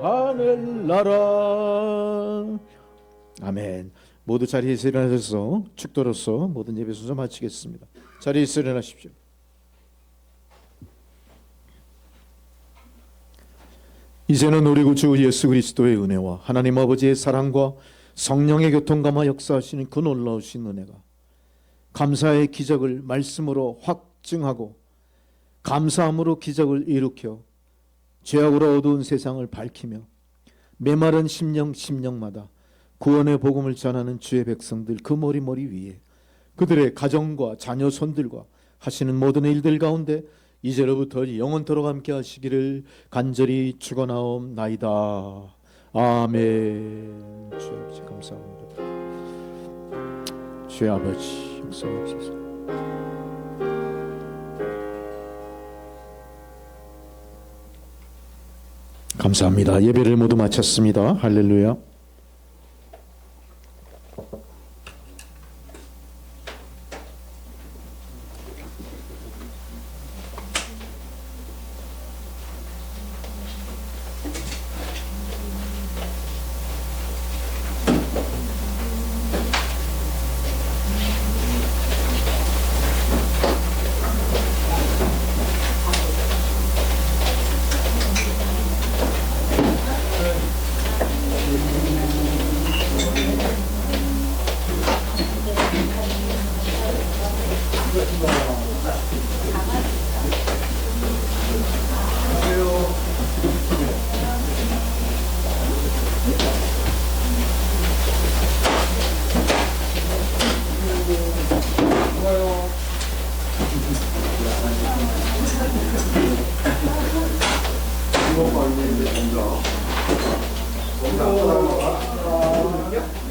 하늘나라. 아멘. 모두 자리에서 일어나셔서 축도로서 모든 예배 순서 마치겠습니다. 자리에서 일어나십시오. 이제는 우리 구주 예수 그리스도의 은혜와 하나님 아버지의 사랑과 성령의 교통감화 역사하시는 그 놀라우신 은혜가 감사의 기적을 말씀으로 확증하고 감사함으로 기적을 일으켜 죄악으로 어두운 세상을 밝히며 메마른 심령마다 구원의 복음을 전하는 주의 백성들 그 머리 위에 그들의 가정과 자녀 손들과 하시는 모든 일들 가운데 이제로부터 영원토록 함께 하시기를 간절히 축원하옵나이다. 아멘. 주여 아버지 감사합니다. 주여 아버지 역사하옵소서. 감사합니다. 예배를 모두 마쳤습니다. 할렐루야. 이거